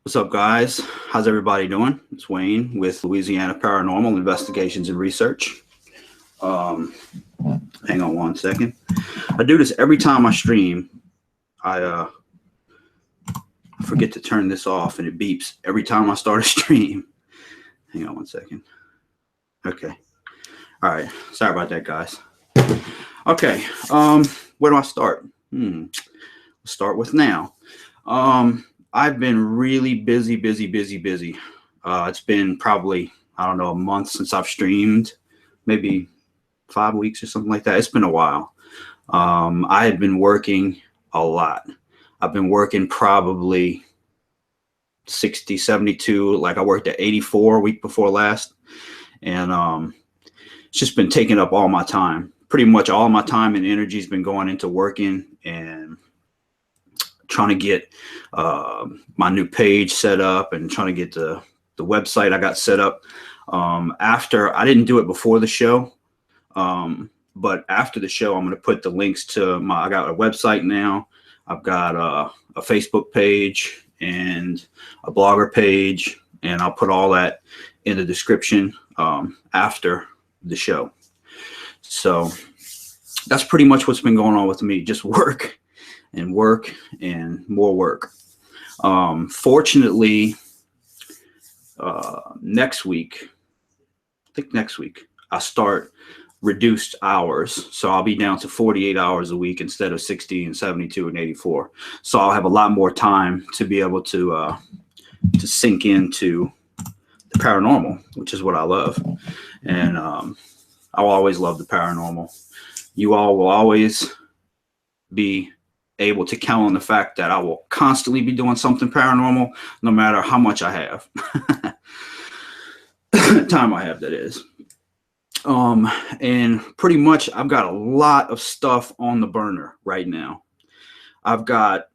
What's up, guys? How's everybody doing? It's Wayne with Louisiana Paranormal Investigations and Research. Hang on one second. I do this every time I stream. I forget to turn this off, and it beeps every time I start a stream. Hang on one second. Okay. All right. Sorry about that, guys. Okay. Where do I start? Let's start with now. I've been really busy. It's been probably, I don't know, a month since I've streamed, maybe 5 weeks or something like that. It's been a while. I had been working a lot. I've been working probably 60, 72, like I worked at 84 week before last. And it's just been taking up all my time. Pretty much all my time and energy has been going into working and trying to get my new page set up and trying to get the website I got set up. After I didn't do it before the show, but after the show, I'm going to put the links to I got a website now. I've got a Facebook page and a blogger page, and I'll put all that in the description after the show. So that's pretty much what's been going on with me, just work and more work. Fortunately, next week, I start reduced hours. So I'll be down to 48 hours a week instead of 60 and 72 and 84. So I'll have a lot more time to be able to sink into the paranormal, which is what I love. And I'll always love the paranormal. You all will always be able to count on the fact that I will constantly be doing something paranormal, no matter how much I have. Time I have, that is. And pretty much I've got a lot of stuff on the burner right now. I've got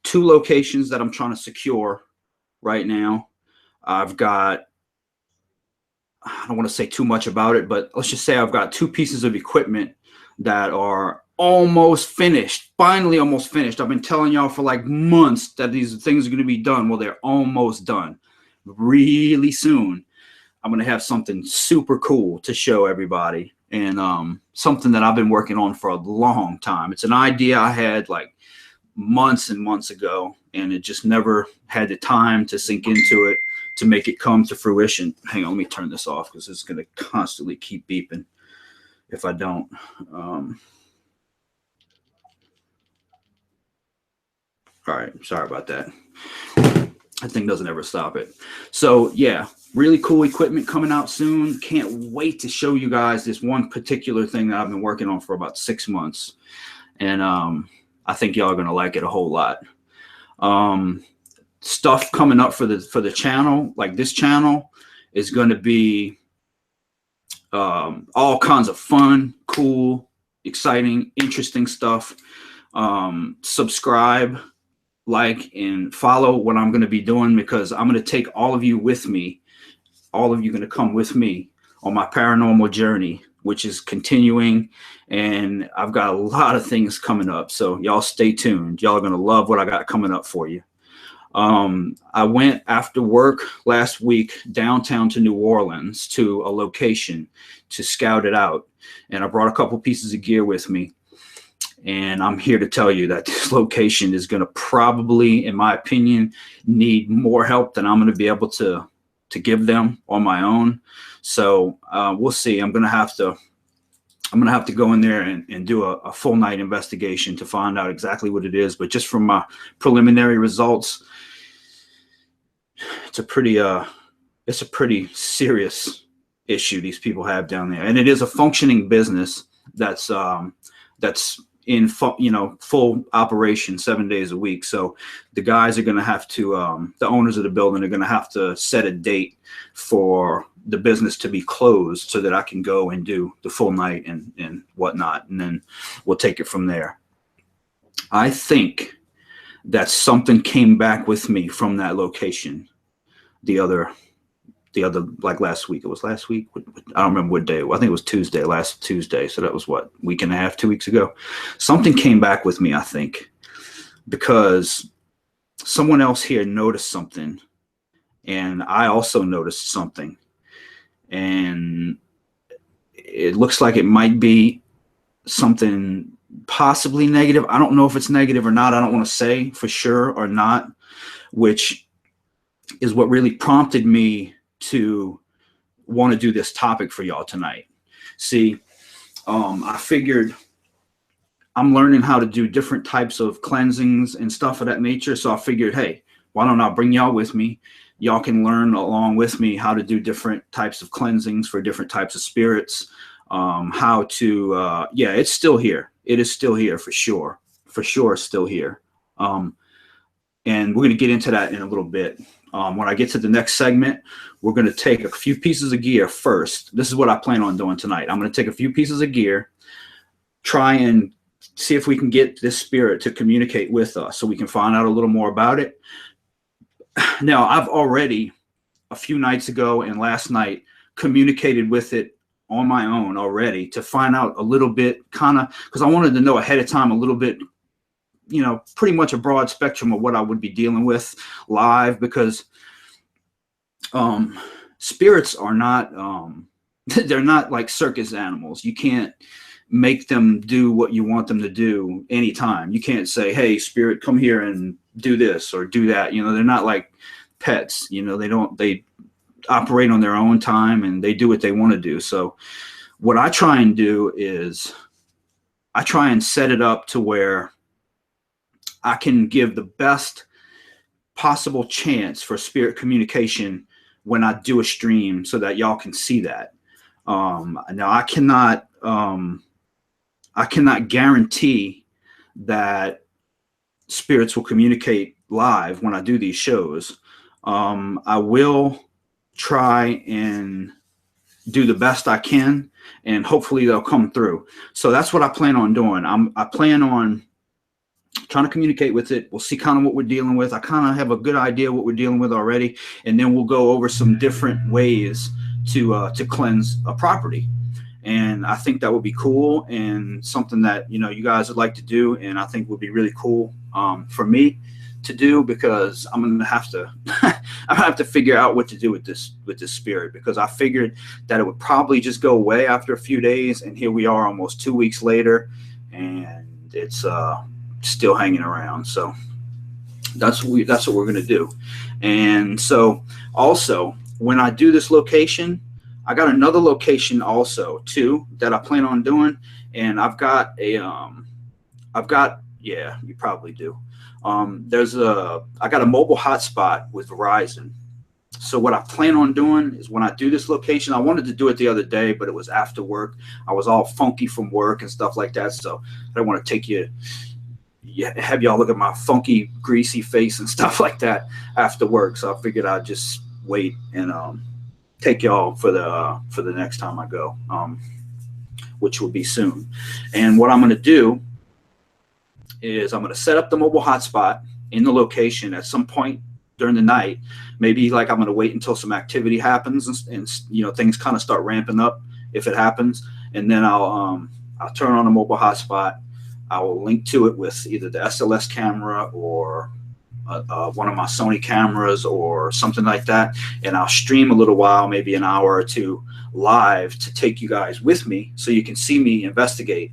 2 locations that I'm trying to secure right now. I don't want to say too much about it, but let's just say I've got 2 pieces of equipment that are almost finished, finally almost finished. I've been telling y'all for like months that these things are going to be done. Well, they're almost done. Really soon, I'm going to have something super cool to show everybody, and something that I've been working on for a long time. It's an idea I had like months and months ago, and it just never had the time to sink into it to make it come to fruition. Hang on, let me turn this off because it's going to constantly keep beeping if I don't. All right, sorry about that. That thing doesn't ever stop it. So yeah, really cool equipment coming out soon. Can't wait to show you guys this one particular thing that I've been working on for about 6 months. And I think y'all are gonna like it a whole lot. Stuff coming up for the channel, like this channel is gonna be all kinds of fun, cool, exciting, interesting stuff. Subscribe, like, and follow what I'm going to be doing, because I'm going to take all of you with me. All of you going to come with me on my paranormal journey, which is continuing. And I've got a lot of things coming up. So y'all stay tuned. Y'all are going to love what I got coming up for you. I went after work last week downtown to New Orleans to a location to scout it out. And I brought a couple pieces of gear with me. And I'm here to tell you that this location is going to probably, in my opinion, need more help than I'm going to be able to give them on my own. So we'll see. I'm going to have to go in there and do a full night investigation to find out exactly what it is. But just from my preliminary results, it's a pretty serious issue these people have down there. And it is a functioning business that's in full operation 7 days a week. So the guys are going to have to, the owners of the building are going to have to set a date for the business to be closed so that I can go and do the full night and whatnot. And then we'll take it from there. I think that something came back with me from that location the other, like last week. It was last week. I don't remember what day. I think it was Tuesday, last Tuesday. So that was what, week and a half, 2 weeks ago. Something came back with me, I think, because someone else here noticed something, and I also noticed something, and it looks like it might be something possibly negative. I don't know if it's negative or not. I don't want to say for sure or not, which is what really prompted me to want to do this topic for y'all tonight. See, I figured I'm learning how to do different types of cleansings and stuff of that nature. So I figured, hey, why don't I bring y'all with me? Y'all can learn along with me how to do different types of cleansings for different types of spirits. How to, yeah, it's still here. It is still here for sure. For sure, it's still here. And we're going to get into that in a little bit. When I get to the next segment, we're going to take a few pieces of gear first. This is what I plan on doing tonight. I'm going to take a few pieces of gear, try and see if we can get this spirit to communicate with us so we can find out a little more about it. Now, I've already, a few nights ago and last night, communicated with it on my own already to find out a little bit, kind of, because I wanted to know ahead of time a little bit, you know, pretty much a broad spectrum of what I would be dealing with live, because spirits are not, they're not like circus animals. You can't make them do what you want them to do anytime. You can't say, hey, spirit, come here and do this or do that. You know, they're not like pets. You know, they operate on their own time and they do what they want to do. So what I try and do is I try and set it up to where I can give the best possible chance for spirit communication when I do a stream so that y'all can see that. Now I cannot guarantee that spirits will communicate live when I do these shows. I will try and do the best I can, and hopefully they'll come through. So that's what I plan on doing. I plan on trying to communicate with it. We'll see kind of what we're dealing with. I kind of have a good idea what we're dealing with already, and then we'll go over some different ways to cleanse a property. And I think that would be cool and something that, you know, you guys would like to do, and I think would be really cool for me to do, because I'm gonna have to I have to figure out what to do with this spirit, because I figured that it would probably just go away after a few days, and here we are almost 2 weeks later, and it's still hanging around. So that's what we're gonna do. And so also, when I do this location, I got another location also too that I plan on doing, and I've got yeah, you probably do. I got a mobile hotspot with Verizon. So what I plan on doing is when I do this location, I wanted to do it the other day, but it was after work. I was all funky from work and stuff like that, so I don't want to take you. Yeah, have y'all look at my funky, greasy face and stuff like that after work. So I figured I'd just wait and take y'all for the next time I go, which will be soon. And what I'm going to do is I'm going to set up the mobile hotspot in the location at some point during the night. Maybe like I'm going to wait until some activity happens and you know, things kind of start ramping up if it happens, and then I'll turn on the mobile hotspot. I will link to it with either the SLS camera or one of my Sony cameras or something like that, and I'll stream a little while, maybe an hour or two live, to take you guys with me so you can see me investigate,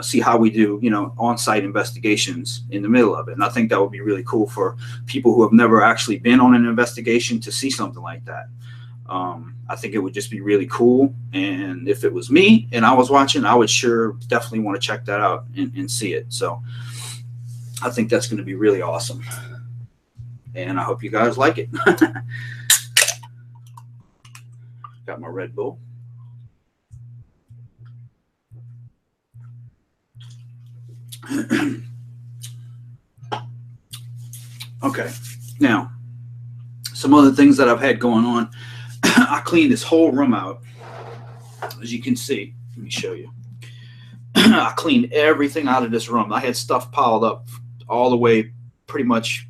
see how we do, you know, on-site investigations in the middle of it. And I think that would be really cool for people who have never actually been on an investigation to see something like that. I think it would just be really cool. And if it was me and I was watching, I would definitely want to check that out and see it. So I think that's going to be really awesome. And I hope you guys like it. Got my Red Bull. Okay. Now, some other things that I've had going on. I cleaned this whole room out, as you can see. Let me show you. I cleaned everything out of this room. I had stuff piled up all the way, pretty much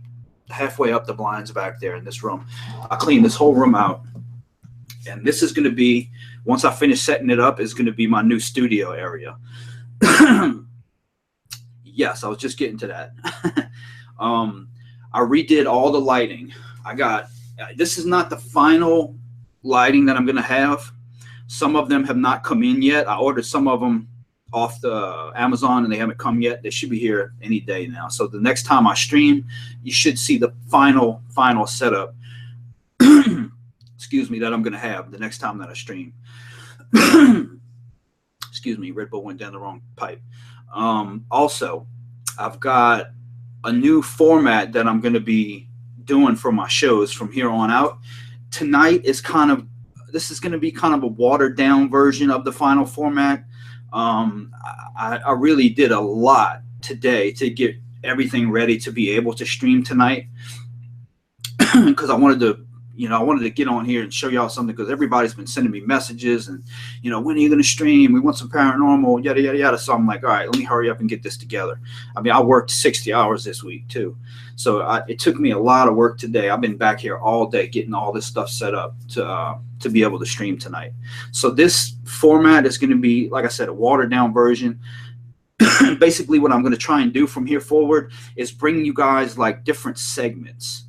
halfway up the blinds back there in this room. I cleaned this whole room out, and this is going to be, once I finish setting it up, is going to be my new studio area. Yes, I was just getting to that. I redid all the lighting. This is not the final lighting that I'm going to have. Some of them have not come in yet. I ordered some of them off the Amazon and they haven't come yet. They should be here any day now. So the next time I stream, you should see the final setup. Excuse me, that I'm going to have the next time that I stream. Excuse me, Red Bull went down the wrong pipe. Also, I've got a new format that I'm going to be doing for my shows from here on out. Tonight is this is going to be kind of a watered down version of the final format. I really did a lot today to get everything ready to be able to stream tonight because I wanted to get on here and show y'all something because everybody's been sending me messages and, when are you going to stream? We want some paranormal, yada, yada, yada. So I'm like, all right, let me hurry up and get this together. I mean, I worked 60 hours this week too. So it took me a lot of work today. I've been back here all day getting all this stuff set up to be able to stream tonight. So this format is going to be, like I said, a watered down version. Basically what I'm going to try and do from here forward is bring you guys like different segments.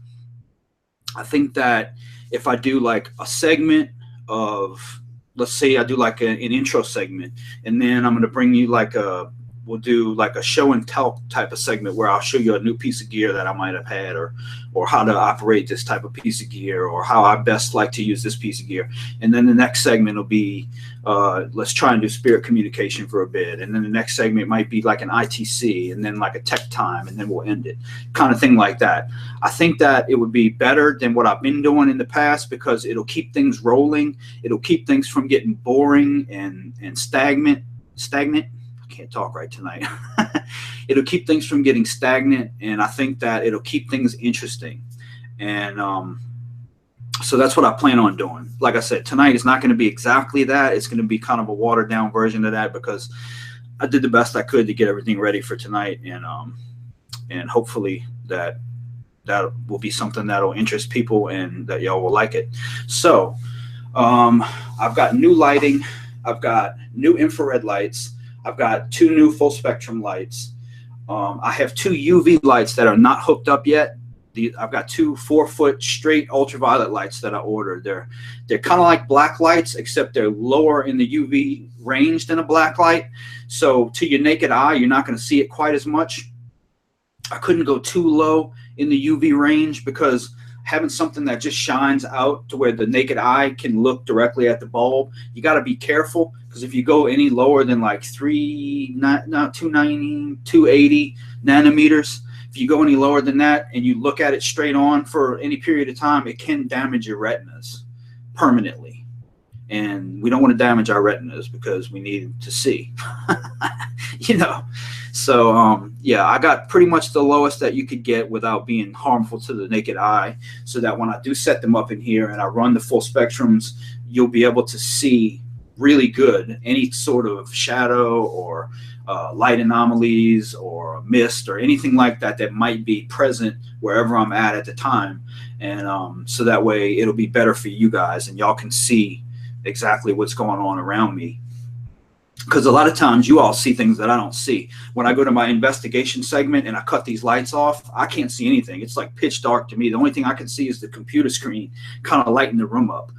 I think that if I do like a segment of, let's say I do like an intro segment, and then I'm going to bring you we'll do like a show and tell type of segment where I'll show you a new piece of gear that I might have had or how to operate this type of piece of gear or how I best like to use this piece of gear. And then the next segment will be, let's try and do spirit communication for a bit. And then the next segment might be like an ITC and then like a tech time, and then we'll end it, kind of thing like that. I think that it would be better than what I've been doing in the past because it'll keep things rolling. It'll keep things from getting boring and stagnant. Can't talk right tonight. It'll keep things from getting stagnant, and I think that it'll keep things interesting. And so that's what I plan on doing. Like I said, tonight is not going to be exactly that. It's going to be kind of a watered down version of that because I did the best I could to get everything ready for tonight, and hopefully that will be something that'll interest people and that y'all will like it. So I've got new lighting. I've got new infrared lights. I've got 2 new full spectrum lights. I have 2 UV lights that are not hooked up yet. I've got 2 4-foot straight ultraviolet lights that I ordered. They're kind of like black lights, except they're lower in the UV range than a black light. So to your naked eye, you're not going to see it quite as much. I couldn't go too low in the UV range because having something that just shines out to where the naked eye can look directly at the bulb, you got to be careful. Because if you go any lower than like 280 nanometers, if you go any lower than that and you look at it straight on for any period of time, it can damage your retinas permanently. And we don't want to damage our retinas because we need to see, So, yeah, I got pretty much the lowest that you could get without being harmful to the naked eye so that when I do set them up in here and I run the full spectrums, you'll be able to see really good any sort of shadow or light anomalies or mist or anything like that might be present wherever I'm at the time. And so that way it'll be better for you guys and y'all can see exactly what's going on around me. Because a lot of times you all see things that I don't see. When I go to my investigation segment and I cut these lights off, I can't see anything. It's like pitch dark to me. The only thing I can see is the computer screen kind of lighting the room up.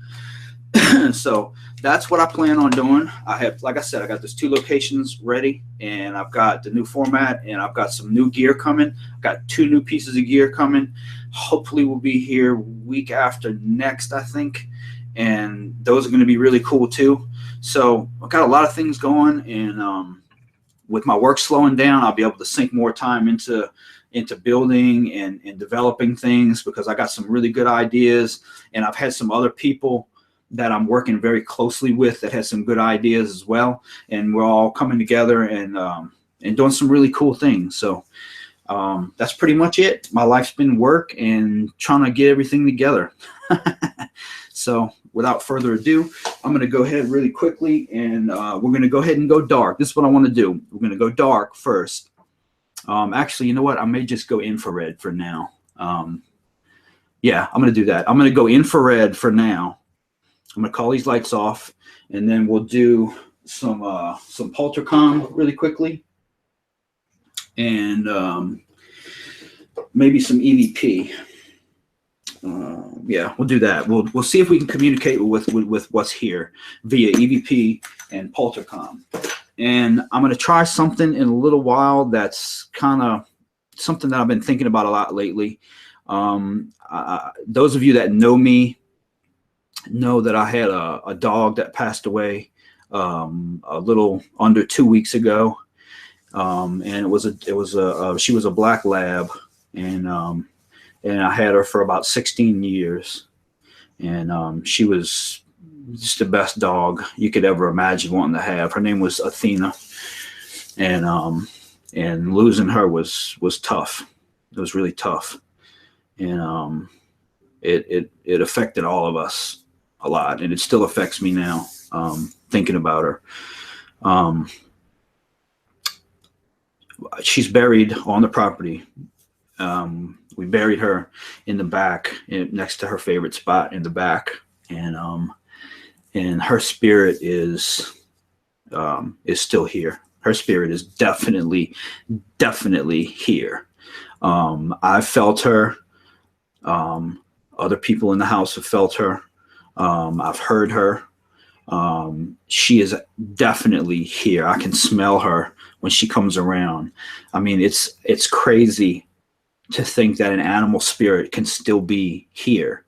So that's what I plan on doing. I have, like I said, I got those 2 locations ready, and I've got the new format, and I've got some new gear coming. I've got 2 new pieces of gear coming. Hopefully we'll be here week after next, I think. And those are going to be really cool too. So I've got a lot of things going, and with my work slowing down, I'll be able to sink more time into building and developing things because I got some really good ideas, and I've had some other people that I'm working very closely with that has some good ideas as well. And we're all coming together and doing some really cool things. So that's pretty much it. My life's been work and trying to get everything together. So without further ado, I'm going to go ahead really quickly and we're going to go ahead and go dark. This is what I want to do. We're going to go dark first. Actually, you know what? I may just go infrared for now. Yeah, I'm going to do that. I'm going to go infrared for now. I'm going to call these lights off, and then we'll do some Poltercom really quickly. And maybe some EVP. Yeah, we'll do that. We'll see if we can communicate with what's here via EVP and Poltercom. And I'm going to try something in a little while that's kind of something that I've been thinking about a lot lately. Those of you that know me know that I had a dog that passed away a little under 2 weeks ago, and she was a black lab, and I had her for about 16 years, and she was just the best dog you could ever imagine wanting to have. Her name was Athena, and losing her was tough. It was really tough, and it affected all of us a lot, and it still affects me now, thinking about her. She's buried on the property. We buried her in the back, next to her favorite spot in the back, and her spirit is still here. Her spirit is definitely here. I felt her. Other people in the house have felt her. I've heard her. She is definitely here. I can smell her when she comes around. I mean, it's crazy to think that an animal spirit can still be here.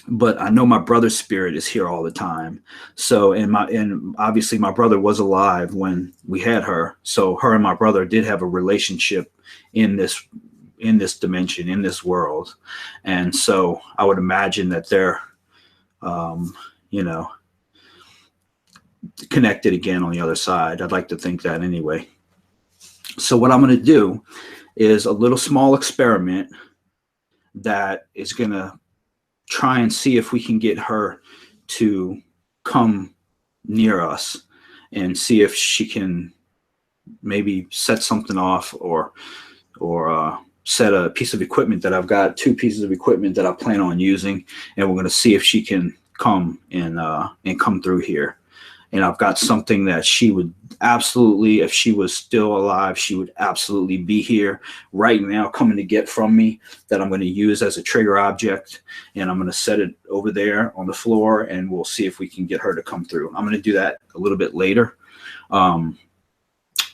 But I know my brother's spirit is here all the time. So, and obviously my brother was alive when we had her. So her and my brother did have a relationship in this dimension, in this world. And so I would imagine that they're, connected again on the other side. I'd like to think that anyway. So what I'm going to do is a little small experiment that is going to try and see if we can get her to come near us and see if she can maybe set something off or set a piece of equipment that I've got, 2 pieces of equipment that I plan on using, and we're going to see if she can come and come through here. And I've got something that she would absolutely, if she was still alive, she would absolutely be here right now coming to get from me, that I'm going to use as a trigger object. And I'm going to set it over there on the floor, and we'll see if we can get her to come through. I'm going to do that a little bit later.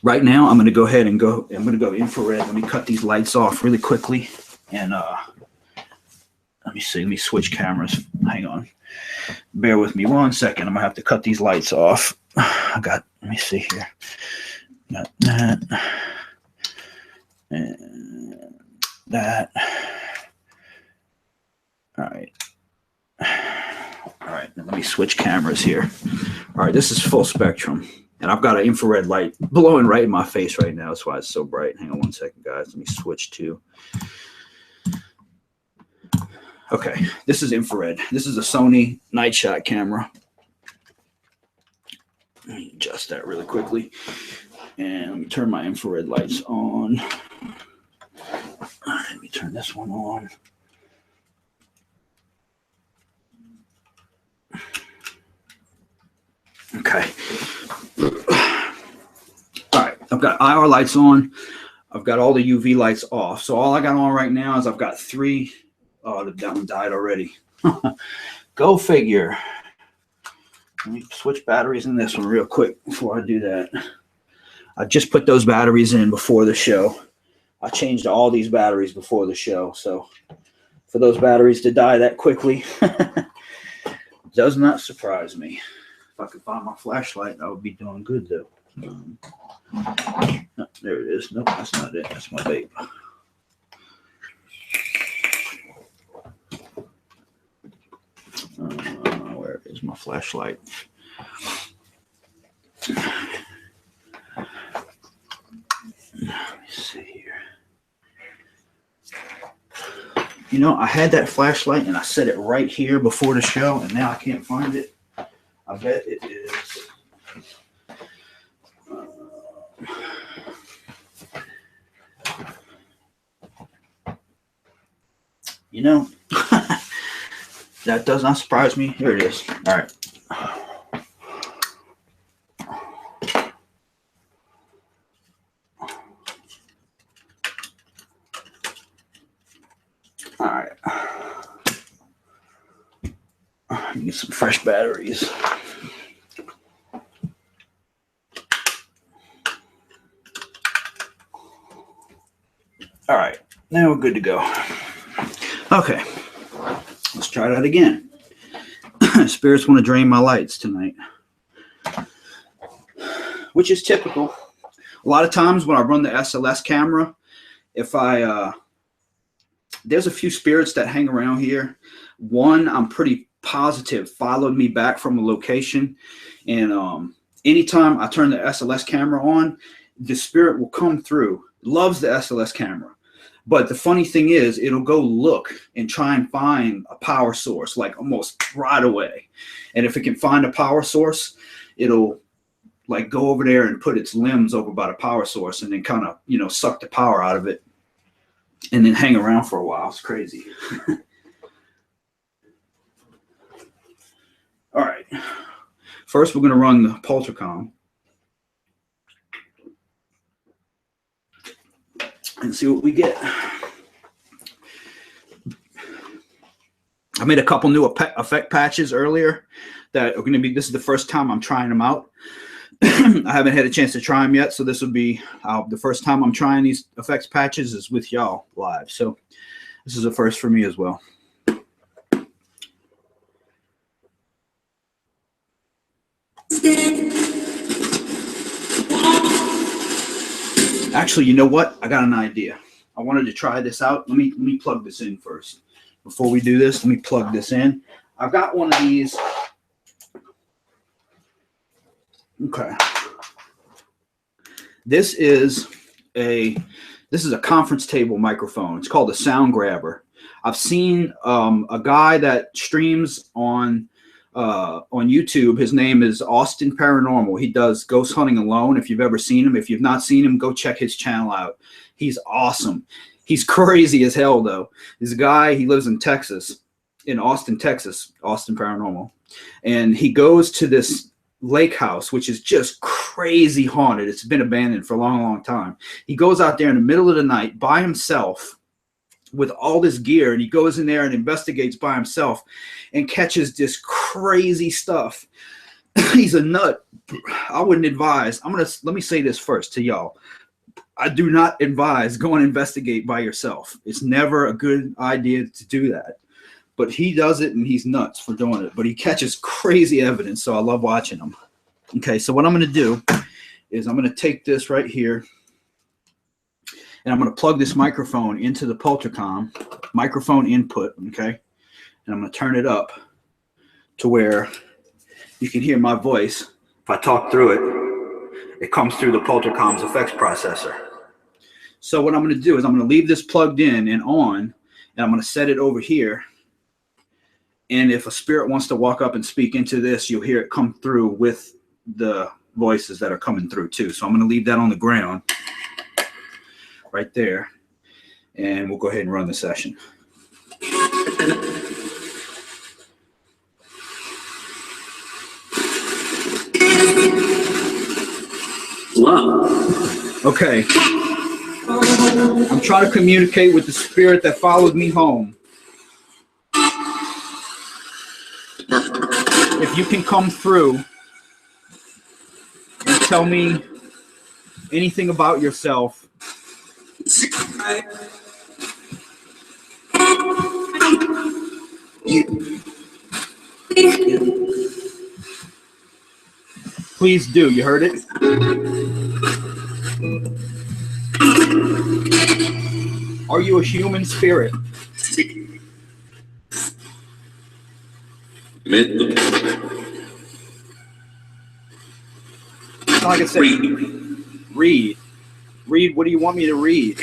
Right now, I'm going to go ahead and I'm going to go infrared. Let me cut these lights off really quickly. And let me see. Let me switch cameras. Hang on. Bear with me 1 second. I'm going to have to cut these lights off. Let me see here. Got that. And that. All right. All right. Let me switch cameras here. All right. This is full spectrum. And I've got an infrared light blowing right in my face right now. That's why it's so bright. Hang on 1 second, guys. Let me switch to. Okay, this is infrared. This is a Sony night shot camera. Let me adjust that really quickly. And let me turn my infrared lights on. All right, let me turn this one on. Okay. All right, I've got IR lights on. I've got all the UV lights off. So all I got on right now is I've got 3. Oh, that one died already. Go figure. Let me switch batteries in this one real quick before I do that. I just put those batteries in before the show. I changed all these batteries before the show. So for those batteries to die that quickly does not surprise me. If I could find my flashlight, I would be doing good, though. No, there it is. Nope, that's not it. That's my vape. Where is my flashlight? Let me see here. You know, I had that flashlight and I set it right here before the show, and now I can't find it. I bet it is. You know, that does not surprise me. Here it is. All right. All right. Need some fresh batteries. All right. Now we're good to go. Okay. Let's try that again. Spirits want to drain my lights tonight, which is typical. A lot of times when I run the SLS camera, if there's a few spirits that hang around here. One, I'm pretty positive, followed me back from a location. And anytime I turn the SLS camera on, the spirit will come through. Loves the SLS camera. But the funny thing is, it'll go look and try and find a power source, like almost right away. And if it can find a power source, it'll like go over there and put its limbs over by the power source and then kind of, suck the power out of it and then hang around for a while. It's crazy. All right. First, we're going to run the Poltercom and see what we get. I made a couple new effect patches earlier that are going to be, this is the first time I'm trying them out. I haven't had a chance to try them yet, so this will be the first time I'm trying these effects patches is with y'all live. So this is a first for me as well. Actually, you know what? I got an idea. I wanted to try this out. Let me plug this in first. Before we do this, let me plug this in. I've got one of these. Okay. This is a conference table microphone. It's called a Sound Grabber. I've seen a guy that streams on YouTube. His name is Austin Paranormal. He does ghost hunting alone. If you've ever seen him, if you've not seen him, go check his channel out. He's awesome. He's crazy as hell, though. He's a guy, he lives in Texas, in Austin, Texas, Austin Paranormal. And he goes to this lake house, which is just crazy haunted. It's been abandoned for a long, long time. He goes out there in the middle of the night by himself with all this gear, and he goes in there and investigates by himself and catches this crazy stuff. He's a nut. I wouldn't advise. Let me say this first to y'all. I do not advise go and investigate by yourself. It's never a good idea to do that. But he does it, and he's nuts for doing it. But he catches crazy evidence, so I love watching him. Okay, so what I'm going to do is I'm going to take this right here, and I'm going to plug this microphone into the Poltercom, microphone input, okay? And I'm going to turn it up to where you can hear my voice. If I talk through it, it comes through the Poltercom's effects processor. So what I'm going to do is I'm going to leave this plugged in and on, and I'm going to set it over here. And if a spirit wants to walk up and speak into this, you'll hear it come through with the voices that are coming through too. So I'm going to leave that on the ground right there, and we'll go ahead and run the session. Wow. Okay. I'm trying to communicate with the spirit that followed me home. If you can come through and tell me anything about yourself. Please do. You heard it? Are you a human spirit? Like I said, read. Read. What do you want me to read?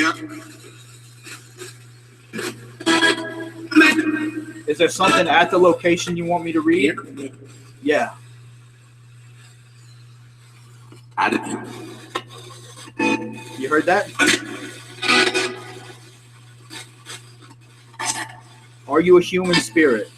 Is there something at the location you want me to read? Yeah. You heard that? Are you a human spirit?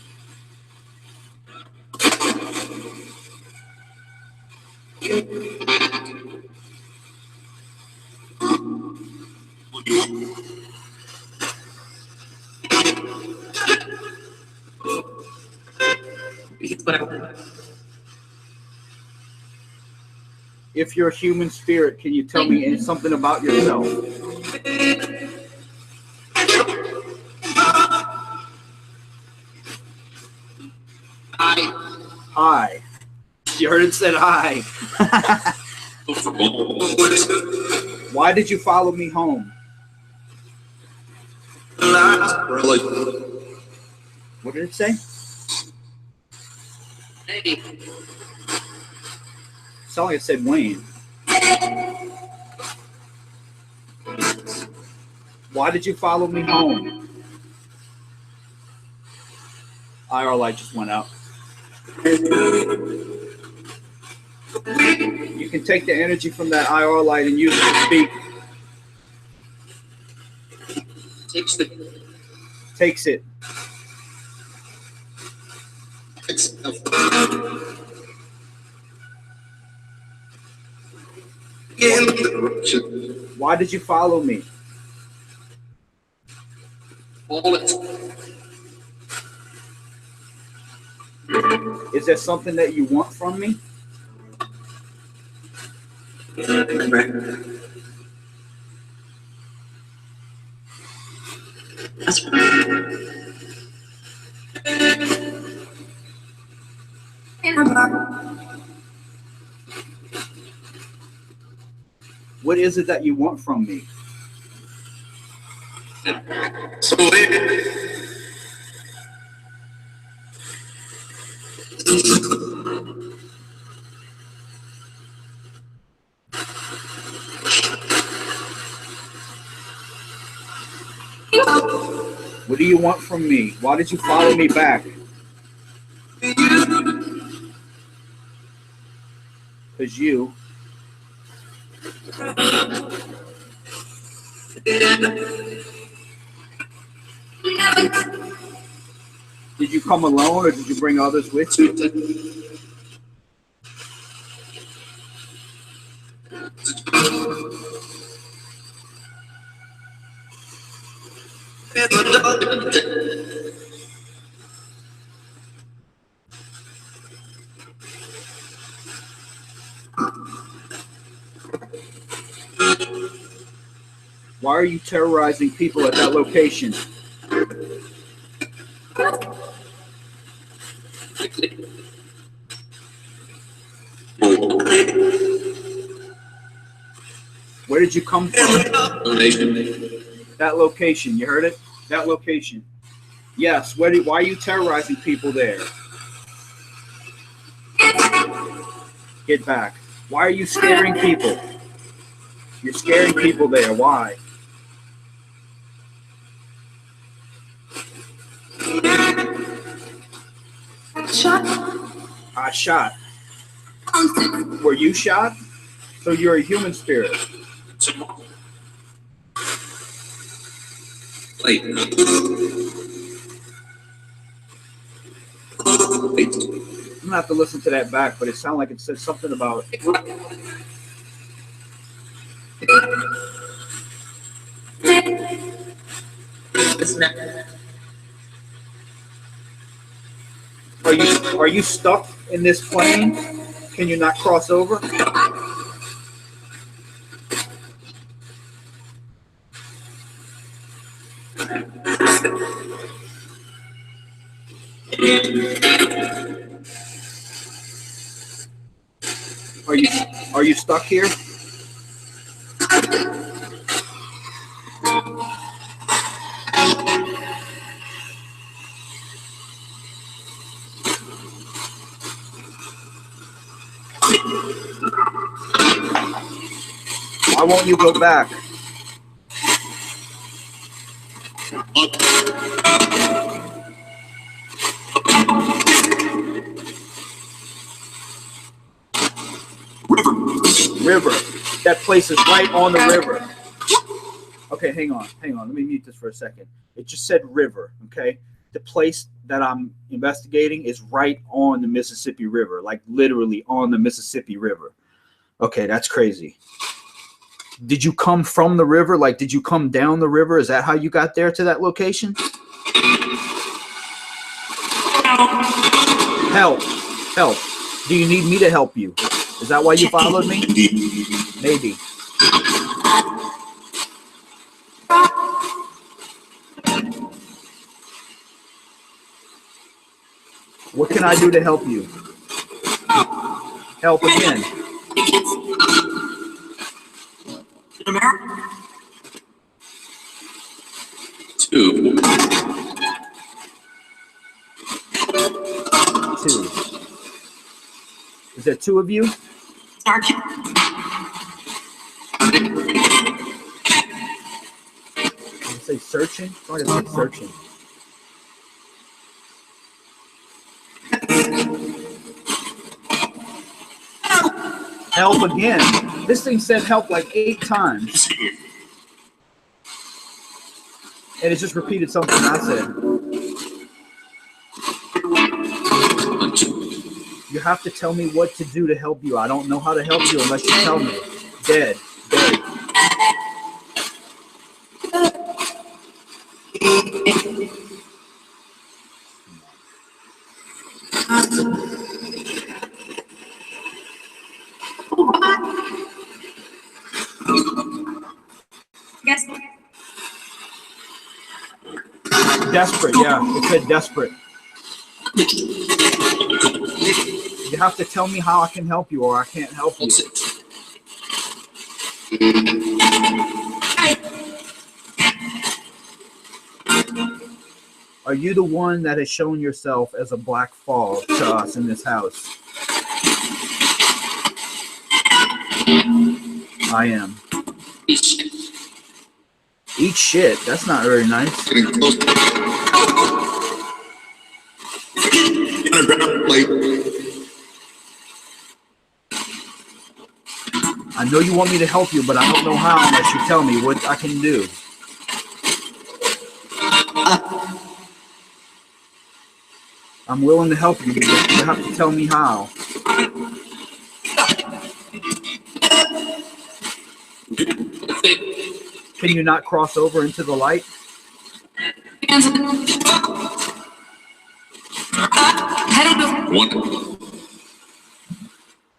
If you're a human spirit, can you tell me something about yourself? Hi. You heard it said hi. Why did you follow me home? What did it say? Sound like it said Wayne. Why did you follow me home? IR light just went out. You can take the energy from that IR light and use it to speak. Takes it. Why did you follow me? Is there something that you want from me? What is it that you want from me? What do you want from me? Why did you follow me back? Because you. Did you come alone or did you bring others with you? Why are you terrorizing people at that location? Where did you come from? That location. You heard it? That location. Yes. Why are you terrorizing people there? Get back. Why are you scaring people? You're scaring people there. Why? I shot. Were you shot? So you're a human spirit. Wait. I'm gonna have to listen to that back, but it sounded like it said something about. Are you stuck in this plane? Can you not cross over? Are you stuck here? Why won't you go back? River. That place is right on the river. Okay, hang on. Let me mute this for a second. It just said river, okay? The place that I'm investigating is right on the Mississippi River, like literally on the Mississippi River. Okay, that's crazy. Did you come from the river? Like, did you come down the river? Is that how you got there to that location? Help. Help. Do you need me to help you? Is that why you followed me? Maybe. What can I do to help you? Help again. Two. Is there two of you? Did you say searching? Sorry, it's like searching. Help again. This thing said help like 8 times. And it just repeated something I said. You have to tell me what to do to help you. I don't know how to help you unless you tell me. Dead. Dead. Desperate, yeah. It said desperate. You have to tell me how I can help you or I can't help you. Are you the one that has shown yourself as a black fall to us in this house? I am. Eat shit. That's not very nice. I know you want me to help you, but I don't know how unless you tell me what I can do. I'm willing to help you, but you have to tell me how. Can you not cross over into the light?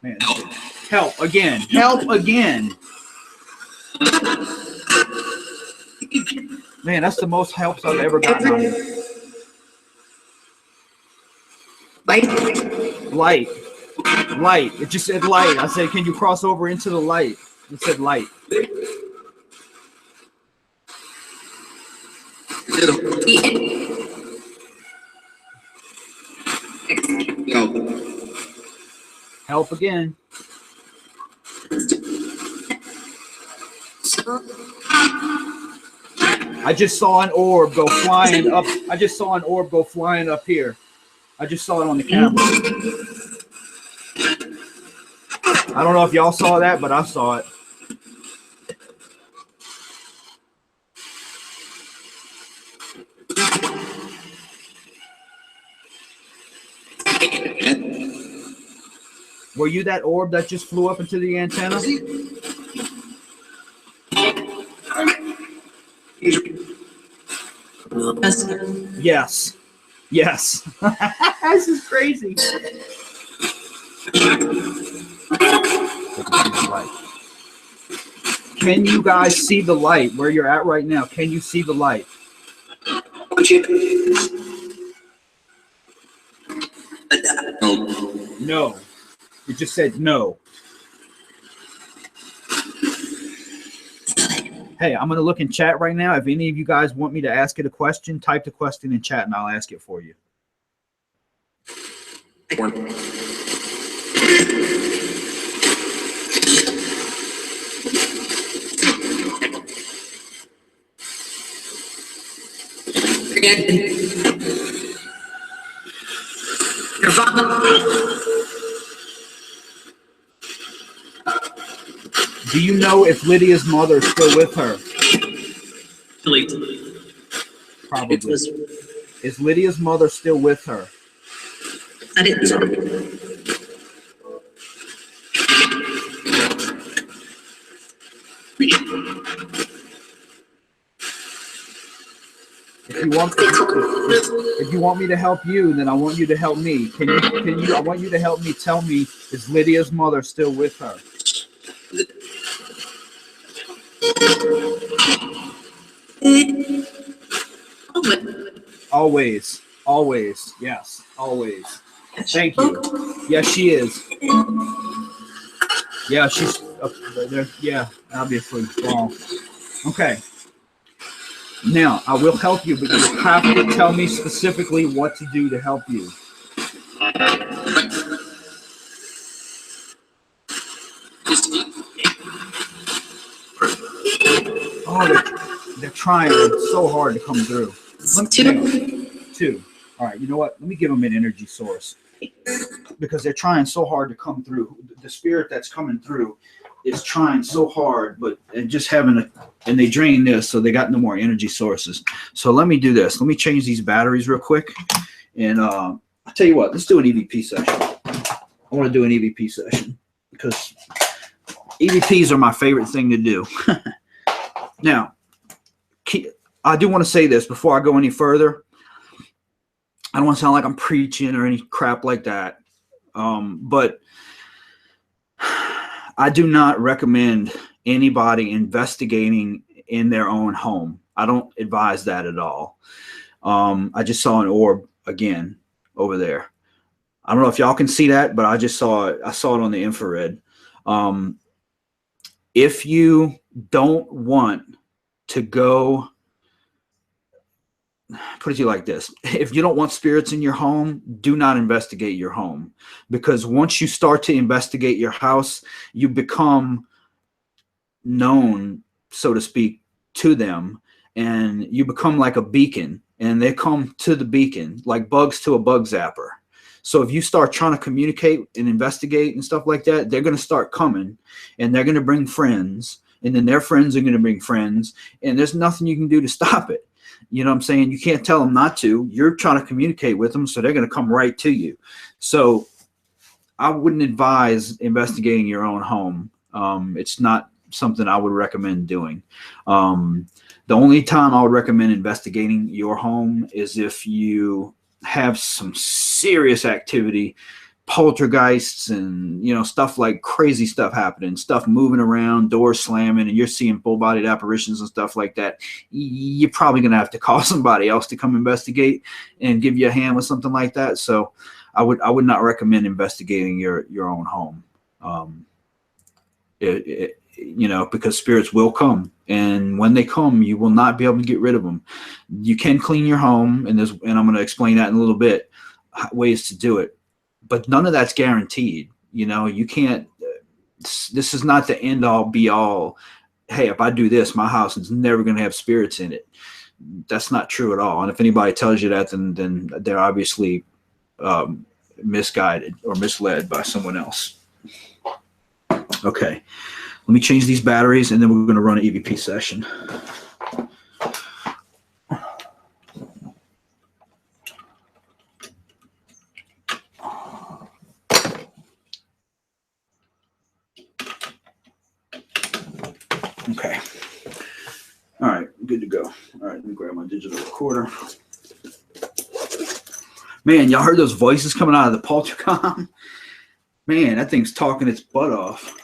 Man, help again. Help again. Man, that's the most helps I've ever gotten on you. Light. Light. It just said light. I said, can you cross over into the light? It said light. Help again. I just saw an orb go flying up. I just saw an orb go flying up here. I just saw it on the camera. I don't know if y'all saw that, but I saw it. Were you that orb that just flew up into the antenna? Yes. Yes. This is crazy. Can you guys see the light where you're at right now? Can you see the light? No. It just said no. Hey, I'm going to look in chat right now. If any of you guys want me to ask it a question, type the question in chat and I'll ask it for you. Do you know if Lydia's mother is still with her? Probably. Is Lydia's mother still with her? I didn't know. If you if you want me to help you, then I want you to help me. Can you? I want you to help me. Tell me, is Lydia's mother still with her? Always, always, yes, always. Thank you. Yes, she is. Yeah, she's up there. Yeah, obviously. Wow. Okay. Now, I will help you, but you have to tell me specifically what to do to help you. Oh, they're trying so hard to come through. Two. All right, you know what? Let me give them an energy source. Because they're trying so hard to come through. The spirit that's coming through is trying so hard, and they drain this, so they got no more energy sources. So let me do this. Let me change these batteries real quick. And I'll tell you what, let's do an EVP session. I want to do an EVP session because EVPs are my favorite thing to do. Now, I do want to say this before I go any further. I don't want to sound like I'm preaching or any crap like that. But I do not recommend anybody investigating in their own home. I don't advise that at all. I just saw an orb again over there. I don't know if y'all can see that, but I just saw it. I saw it on the infrared. If you don't want to go, put it to you like this. If you don't want spirits in your home, do not investigate your home. Because once you start to investigate your house, you become known, so to speak, to them. And you become like a beacon. And they come to the beacon, like bugs to a bug zapper. So if you start trying to communicate and investigate and stuff like that, they're going to start coming. And they're going to bring friends. And then their friends are going to bring friends. And there's nothing you can do to stop it. You know what I'm saying? You can't tell them not to. You're trying to communicate with them, so they're going to come right to you. So I wouldn't advise investigating your own home. It's not something I would recommend doing. The only time I would recommend investigating your home is if you have some serious activity, poltergeists and, you know, stuff like crazy stuff happening, stuff moving around, doors slamming, and you're seeing full-bodied apparitions and stuff like that. You're probably going to have to call somebody else to come investigate and give you a hand with something like that. So I would not recommend investigating your own home. You know, because spirits will come, and when they come, you will not be able to get rid of them. You can clean your home, and I'm going to explain that in a little bit, ways to do it. But none of that's guaranteed. You know, you can't, this is not the end all be all. Hey, if I do this, my house is never going to have spirits in it. That's not true at all. And if anybody tells you that, then they're obviously misguided or misled by someone else. Okay, let me change these batteries, and then we're going to run an EVP session. Okay. All right, good to go. All right, let me grab my digital recorder. Man, y'all heard those voices coming out of the poltercom? Man, that thing's talking its butt off.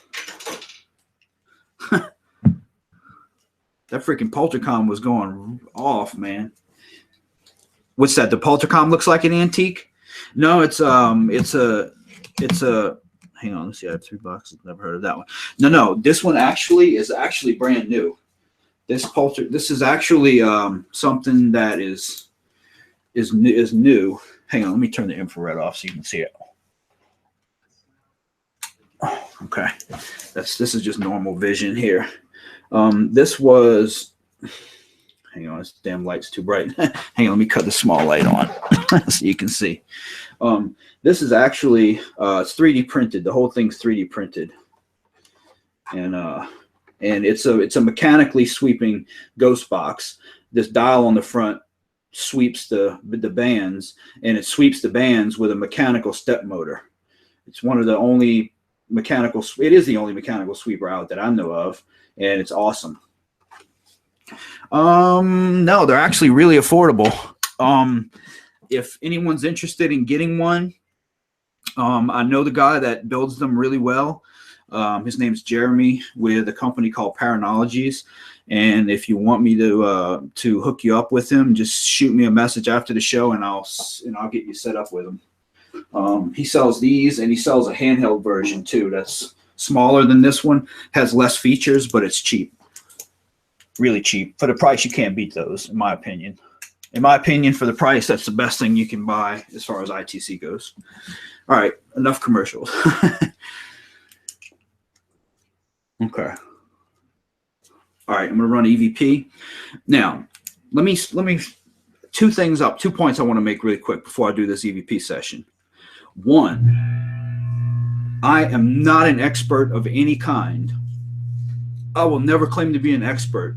That freaking poltercom was going off, man. What's that? The poltercom looks like an antique? No, it's a hang on, let's see. I have 3 boxes. Never heard of that one. No, this one is actually brand new. This is actually something that is new. Hang on, let me turn the infrared off so you can see it. Okay, this is just normal vision here. This was, hang on, this damn light's too bright. Hang on, let me cut the small light on so you can see. This is actually it's 3D printed. The whole thing's 3D printed, and it's a mechanically sweeping ghost box. This dial on the front sweeps the bands, and it sweeps the bands with a mechanical step motor. It's one of the only it is the only mechanical sweeper out that I know of, and it's awesome. No, they're actually really affordable. If anyone's interested in getting one, I know the guy that builds them really well. His name's Jeremy with a company called Paranormal. And if you want me to hook you up with him, just shoot me a message after the show, and I'll get you set up with him. He sells these, and he sells a handheld version too. That's smaller than this one, has less features, but it's cheap, really cheap for the price. You can't beat those, in my opinion. In my opinion, for the price, that's the best thing you can buy as far as ITC goes. All right, enough commercials. Okay. All right, I'm going to run EVP. Now, let me 2 points I want to make really quick before I do this EVP session. One, I am not an expert of any kind. I will never claim to be an expert.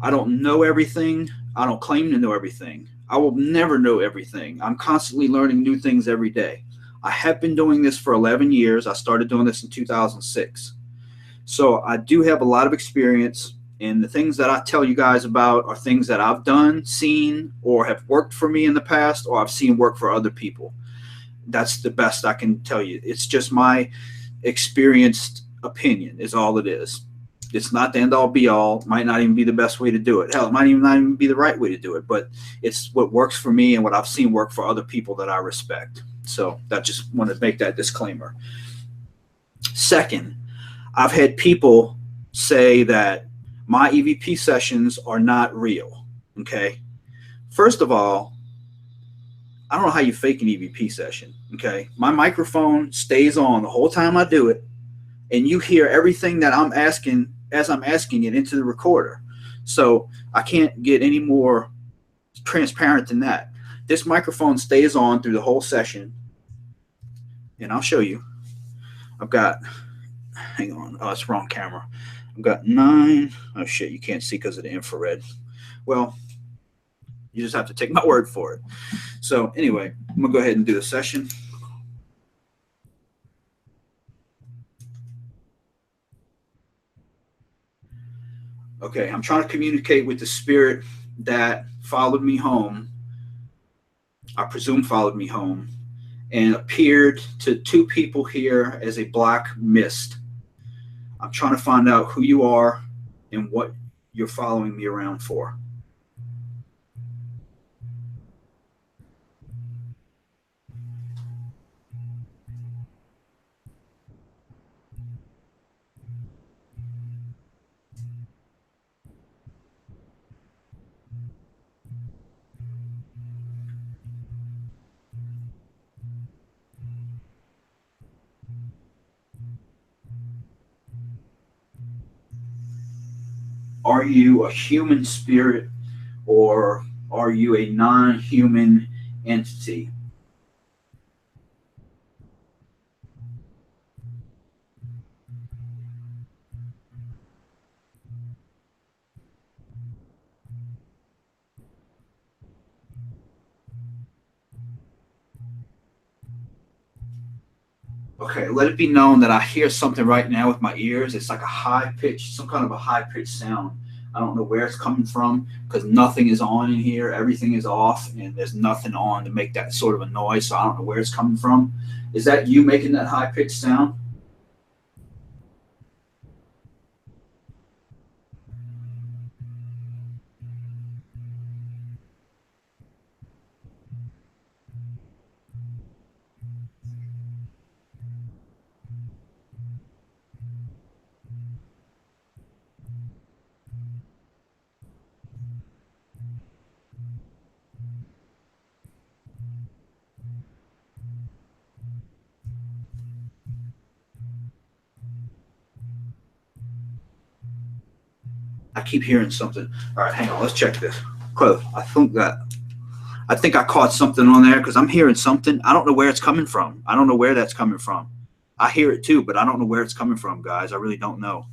I don't know everything. I don't claim to know everything. I will never know everything. I'm constantly learning new things every day. I have been doing this for 11 years. I started doing this in 2006. So I do have a lot of experience, and the things that I tell you guys about are things that I've done, seen, or have worked for me in the past, or I've seen work for other people. That's the best I can tell you. It's just my experienced opinion is all it is. It's not the end all be all. Might not even be the best way to do it. Hell, it might even not even be the right way to do it, but it's what works for me and what I've seen work for other people that I respect. So I just want to make that disclaimer. Second, I've had people say that my EVP sessions are not real. Okay. First of all, I don't know how you fake an EVP session. Okay. My microphone stays on the whole time I do it, and you hear everything that I'm asking as I'm asking it into the recorder. So I can't get any more transparent than that. This microphone stays on through the whole session, and I'll show you. I've got, hang on, oh, it's wrong camera. I've got 9. Oh shit, you can't see because of the infrared. Well, you just have to take my word for it. So anyway, I'm gonna go ahead and do the session. Okay, I'm trying to communicate with the spirit that followed me home. I presume followed me home and appeared to 2 people here as a black mist. I'm trying to find out who you are and what you're following me around for. Are you a human spirit, or are you a non-human entity? Okay, let it be known that I hear something right now with my ears. It's like a high pitch, some kind of a high pitched sound. I don't know where it's coming from because nothing is on in here. Everything is off, and there's nothing on to make that sort of a noise. So I don't know where it's coming from. Is that you making that high pitched sound? I keep hearing something. All right, hang on. Let's check this. Close. I think I caught something on there because I'm hearing something. I don't know where it's coming from. I don't know where that's coming from. I hear it too, but I don't know where it's coming from, guys. I really don't know.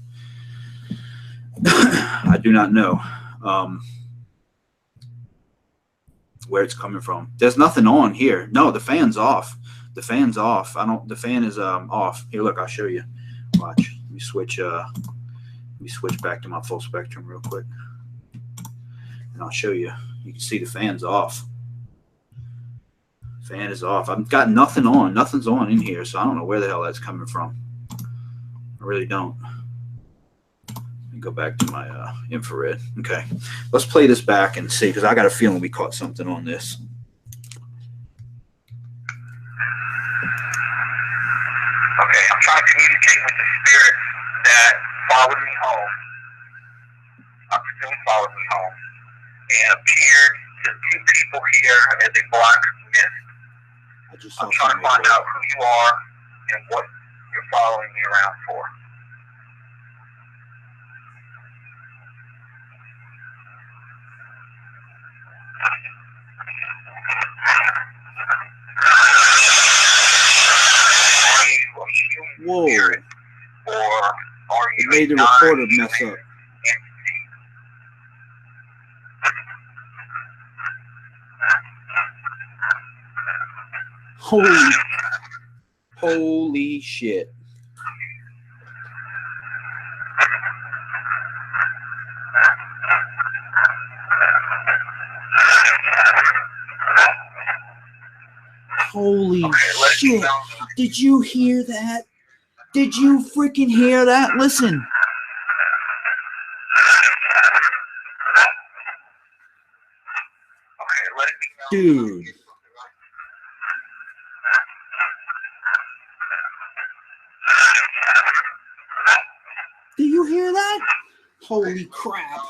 I do not know where it's coming from. There's nothing on here. No, the fan's off. The fan's off. The fan is off. Here, look, I'll show you. Watch. Let me switch back to my full spectrum real quick. And I'll show you. You can see the fan's off. Fan is off. I've got nothing on. Nothing's on in here, so I don't know where the hell that's coming from. I really don't. Let me go back to my infrared. Okay. Let's play this back and see, because I got a feeling we caught something on this. Okay, I'm trying to communicate with the spirit that followed me home. I presume followed me home. And appeared to two people here as a black mist. I'm trying to find out who you are and what you're following me around for. Are you a human spirit, or are you made the recorder mess up? Holy shit. Holy shit. Did you hear that? Did you freaking hear that? Listen. Dude. Do you hear that? Holy crap.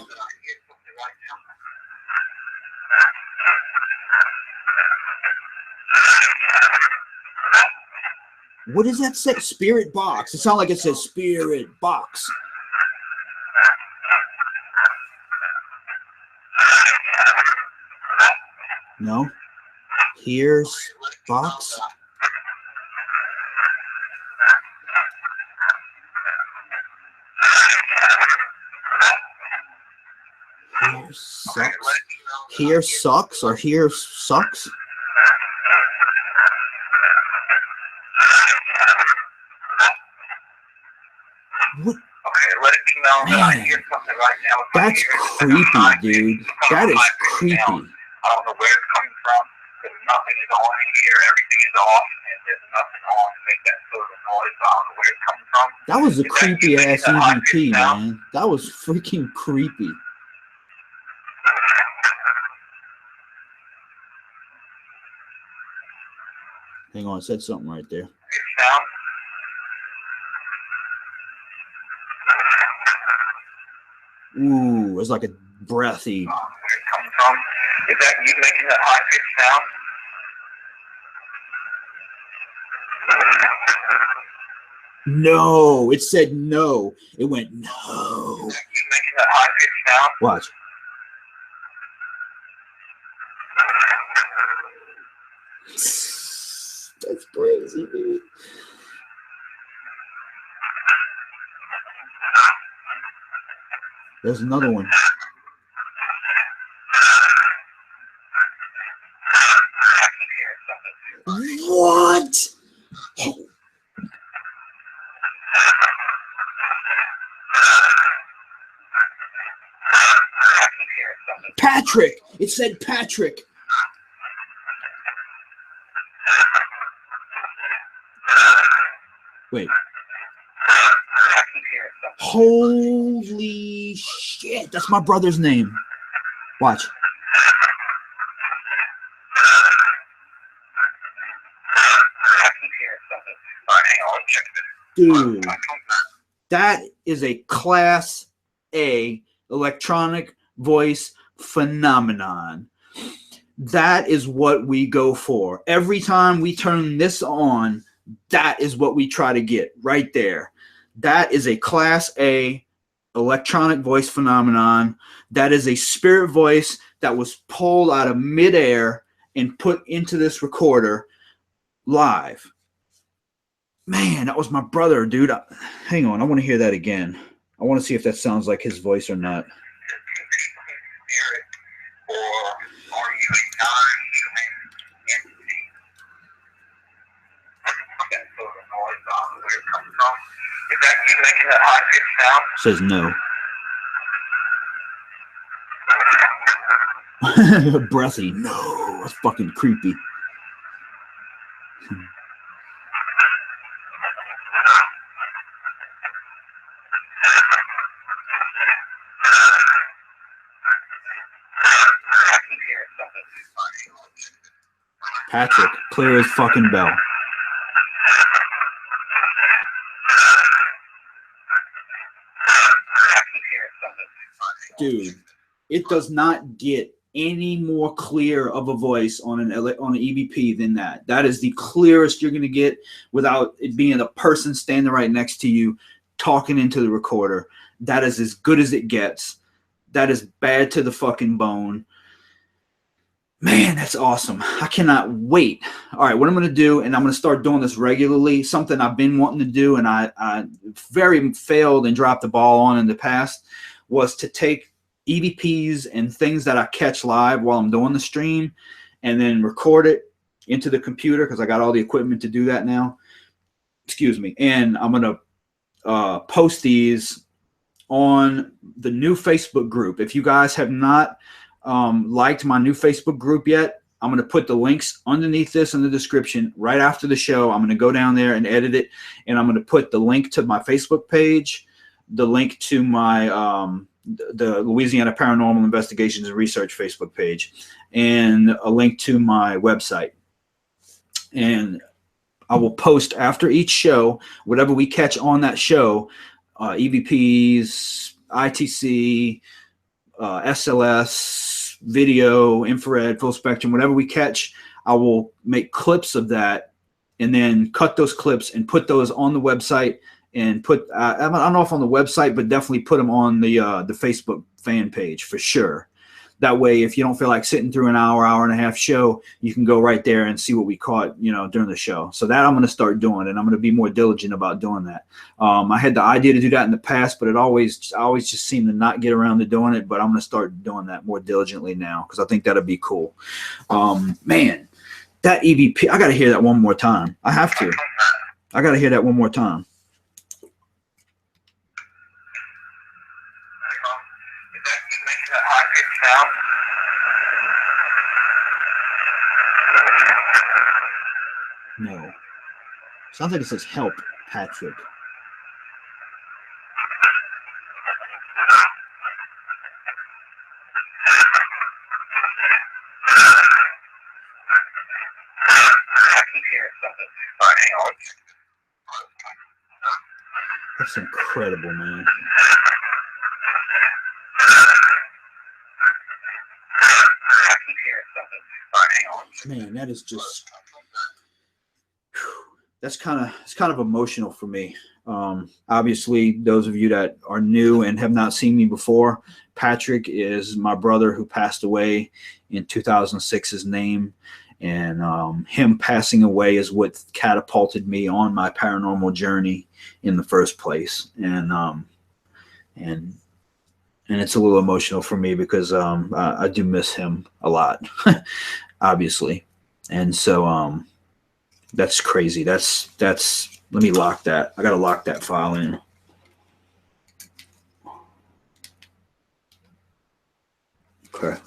What does that say? Spirit box. It sounds like it says spirit box. No. Here's box. Here sucks. Here sucks or here sucks. What? Man, that's creepy, dude. That is creepy. I don't know where it's coming from. There's nothing is on in here. Everything is off, and there's nothing on to make that sort of noise. I don't know where it's coming from. That was a creepy ass EVP, man. That was freaking creepy. Hang on, I said something right there. Ooh, it's like a breathy. Where it's coming from? Is that you making that high pitched sound? No, it said no. It went no. Is that you making that high pitched sound? Watch. That's crazy, dude. There's another one. What? Patrick. It said Patrick. Wait. Holy shit. That's my brother's name. Watch. Dude, that is a Class A electronic voice phenomenon. That is what we go for. Every time we turn this on, that is what we try to get right there. That is a Class A electronic voice phenomenon. That is a spirit voice that was pulled out of midair and put into this recorder live. Man, that was my brother, dude. Hang on, I want to hear that again. I want to see if that sounds like his voice or not. Says no. Breathy. No, it's fucking creepy. Patrick, clear as fucking bell. Dude, it does not get any more clear of a voice on an EVP than that. That is the clearest you're going to get without it being a person standing right next to you talking into the recorder. That is as good as it gets. That is bad to the fucking bone. Man, that's awesome. I cannot wait. All right, what I'm going to do, and I'm going to start doing this regularly, something I've been wanting to do and I very failed and dropped the ball on in the past, was to take EVPs and things that I catch live while I'm doing the stream and then record it into the computer because I got all the equipment to do that now. Excuse me. And I'm going to post these on the new Facebook group. If you guys have not liked my new Facebook group yet, I'm going to put the links underneath this in the description right after the show. I'm going to go down there and edit it, and I'm going to put the link to my Facebook page, the link to my the Louisiana Paranormal Investigations and Research Facebook page, and a link to my website. And I will post after each show whatever we catch on that show, EVPs, ITC, SLS, video, infrared, full spectrum, whatever we catch. I will make clips of that and then cut those clips and put those on the website and put I don't know if on the website, but definitely put them on the Facebook fan page for sure. That way, if you don't feel like sitting through an hour and a half show, you can go right there and see what we caught, during the show. So that I'm going to start doing, and I'm going to be more diligent about doing that. I had the idea to do that in the past, but I always just seem to not get around to doing it. But I'm going to start doing that more diligently now because I think that'll be cool. Man, that EVP, I got to hear that one more time. I have to. I got to hear that one more time. No. Sounds like it says help, Patrick. That's incredible, man. Man, that is just, it's kind of emotional for me. Obviously, those of you that are new and have not seen me before, Patrick is my brother who passed away in 2006. His name, and him passing away is what catapulted me on my paranormal journey in the first place. And it's a little emotional for me because I do miss him a lot, obviously. And so that's crazy. That's let me lock that. I got to lock that file in. Okay.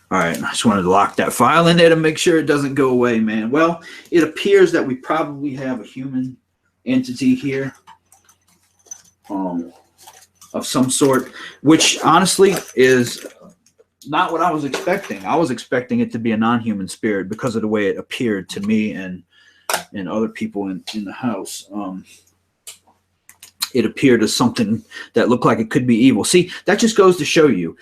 All right. I just wanted to lock that file in there to make sure it doesn't go away, man. Well, it appears that we probably have a human entity here of some sort, which honestly is not what I was expecting. I was expecting it to be a non-human spirit because of the way it appeared to me and other people in the house. It appeared as something that looked like it could be evil. See, that just goes to show you,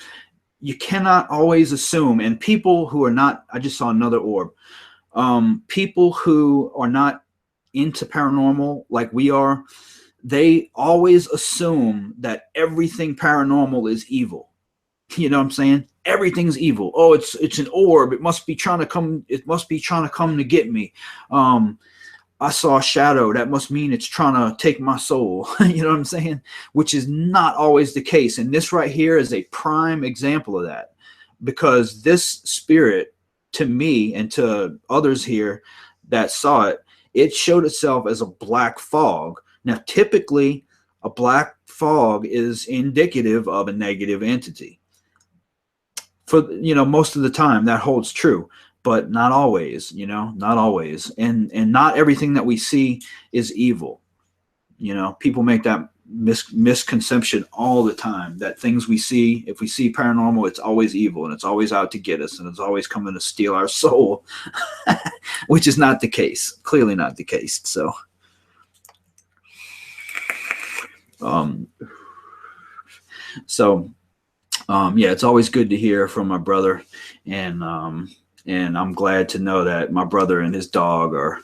you cannot always assume, and people who are not, I just saw another orb, people who are not into paranormal like we are, they always assume that everything paranormal is evil. You know what I'm saying? Everything's evil. Oh, it's an orb. It must be trying to come. It must be trying to come to get me. I saw a shadow. That must mean it's trying to take my soul. You know what I'm saying? Which is not always the case. And this right here is a prime example of that, because this spirit, to me and to others here that saw it, it showed itself as a black fog. Now, typically, a black fog is indicative of a negative entity. for, you know, most of the time that holds true, but not always, you know, not always. And not everything that we see is evil. You know, people make that misconception all the time that things we see, if we see paranormal, it's always evil and it's always out to get us and it's always coming to steal our soul, which is not the case. Clearly not the case. So, yeah, it's always good to hear from my brother, and I'm glad to know that my brother and his dog are,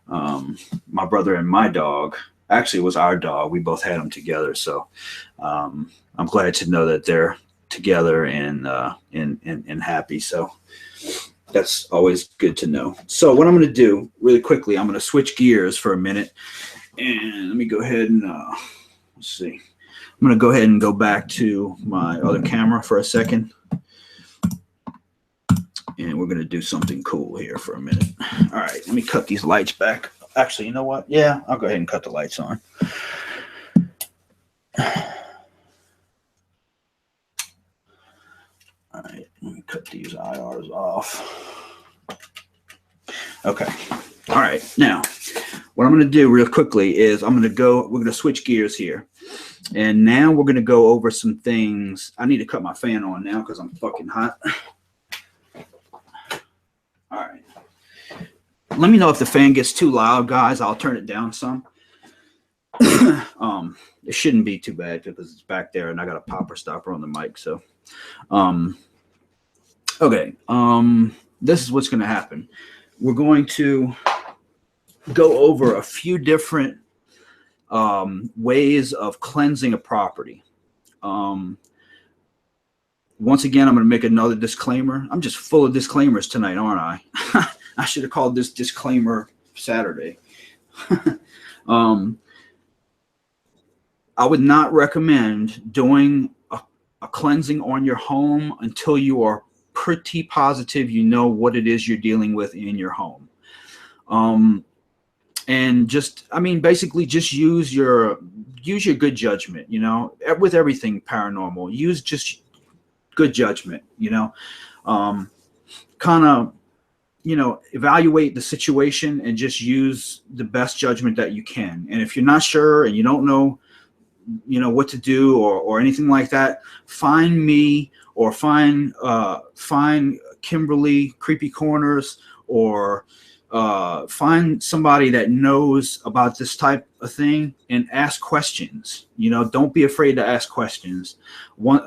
my brother and my dog actually was our dog. We both had them together, so I'm glad to know that they're together and happy. So that's always good to know. So what I'm going to do really quickly, I'm going to switch gears for a minute, and let me go ahead and let's see. I'm going to go ahead and go back to my other camera for a second. And we're going to do something cool here for a minute. All right, let me cut these lights back. Actually, you know what? Yeah, I'll go ahead and cut the lights on. All right, let me cut these IRs off. Okay. All right, now what I'm going to do real quickly is we're going to switch gears here. And now we're going to go over some things. I need to cut my fan on now because I'm fucking hot. All right. Let me know if the fan gets too loud, guys. I'll turn it down some. It shouldn't be too bad because it's back there and I got a popper stopper on the mic. So, okay. This is what's going to happen. We're going to go over a few different ways of cleansing a property. Once again, I'm going to make another disclaimer. I'm just full of disclaimers tonight, aren't I? I should have called this Disclaimer Saturday. I would not recommend doing a cleansing on your home until you are pretty positive you know what it is you're dealing with in your home. And just, I mean, basically just use your good judgment, you know, with everything paranormal. Use just good judgment, you know, kind of, you know, evaluate the situation and just use the best judgment that you can. And if you're not sure and you don't know, you know, what to do or anything like that, find me or find Kimberly Creepy Corners, or find somebody that knows about this type of thing and ask questions. You know, don't be afraid to ask questions.